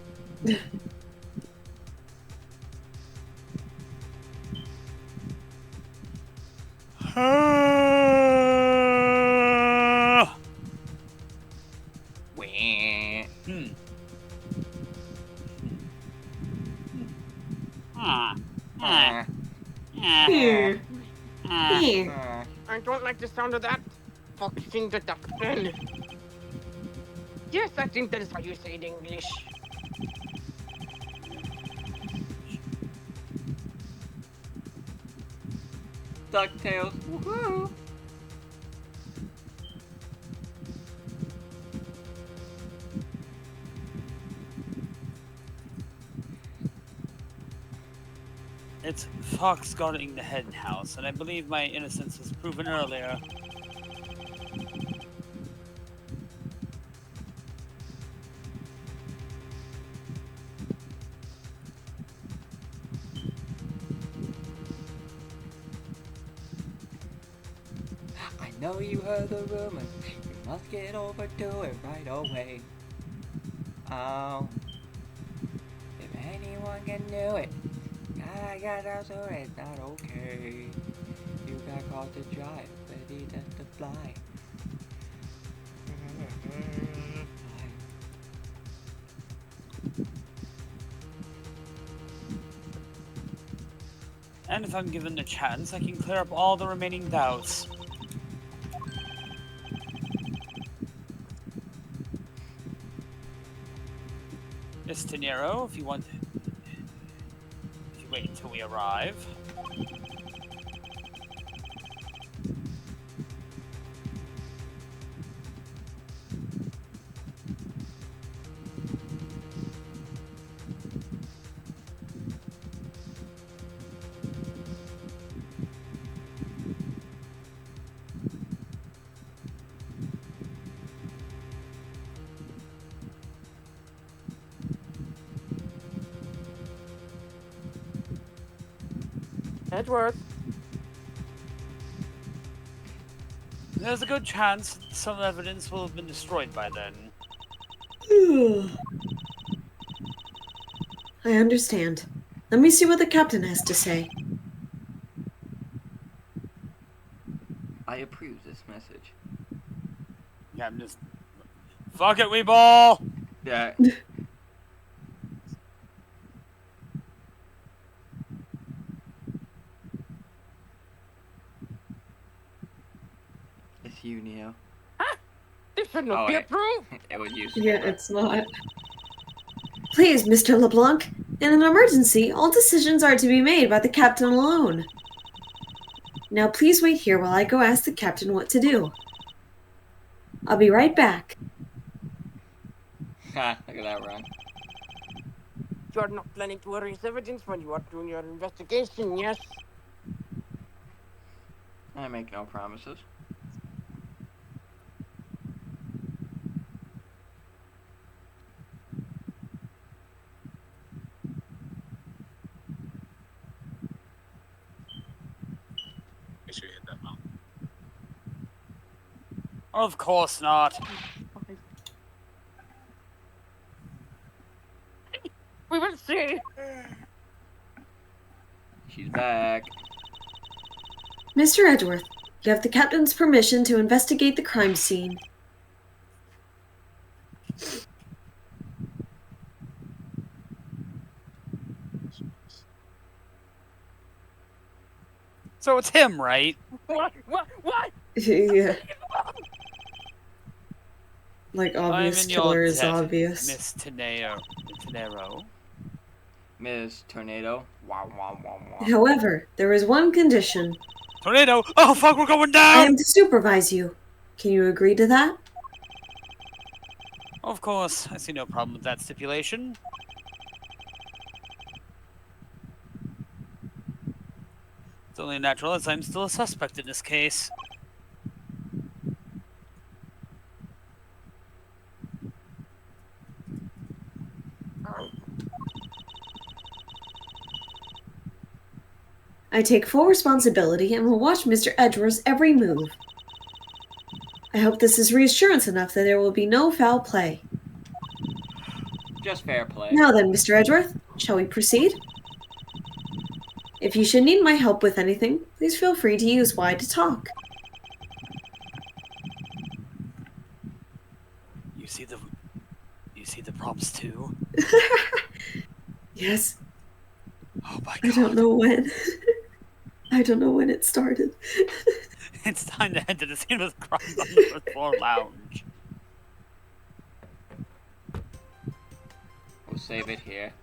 Wah. Hmm. Ah. Ah. Ah. Here. Ah. Here. I don't like the sound of that. Foxing the duck pen. Yes, I think that is how you say it in English. DuckTales. Woohoo! It's Fox guarding the hen house, and I believe my innocence was proven earlier. I know you heard the rumor. You must get over to it right away. Oh, if anyone can do it, I got that's alright, not okay. You got called to drive, ready just to fly. And if I'm given the chance, I can clear up all the remaining doubts. Miss Tenero, if you wait until we arrive. Edgeworth. There's a good chance some evidence will have been destroyed by then. I understand. Let me see what the captain has to say. I approve this message. Yeah, I'm just... Fuck it, we ball! Yeah. It's you, Neo. This should not Oh, be wait. approved. It was you. Yeah, it's not. Please, Mr. LeBlanc, in an emergency, all decisions are to be made by the captain alone. Now please wait here while I go ask the captain what to do. I'll be right back. Ha, look at that run. You are not planning to erase evidence when you are doing your investigation, yes? I make no promises. Make sure you hit that mount. Of course not. We will see. She's back. Mr. Edgeworth, you have the captain's permission to investigate the crime scene. So it's him, right? What? Yeah. Like, I'm obvious in your killer is debt, obvious. Miss Tenero. Ms. Tornado. Wow, wow, wow, wow. However, there is one condition. Tornado! Oh fuck, we're going I down! am to supervise you. Can you agree to that? Of course, I see no problem with that stipulation. It's only natural as I'm still a suspect in this case. I take full responsibility and will watch Mr. Edgeworth's every move. I hope this is reassurance enough that there will be no foul play. Just fair play. Now then, Mr. Edgeworth, shall we proceed? If you should need my help with anything, please feel free to use Y to talk. You see the prompts too? Yes, Oh my I god. don't know when. I don't know when it started. It's time to head to the scene of the crime on the first floor lounge. We'll save it here.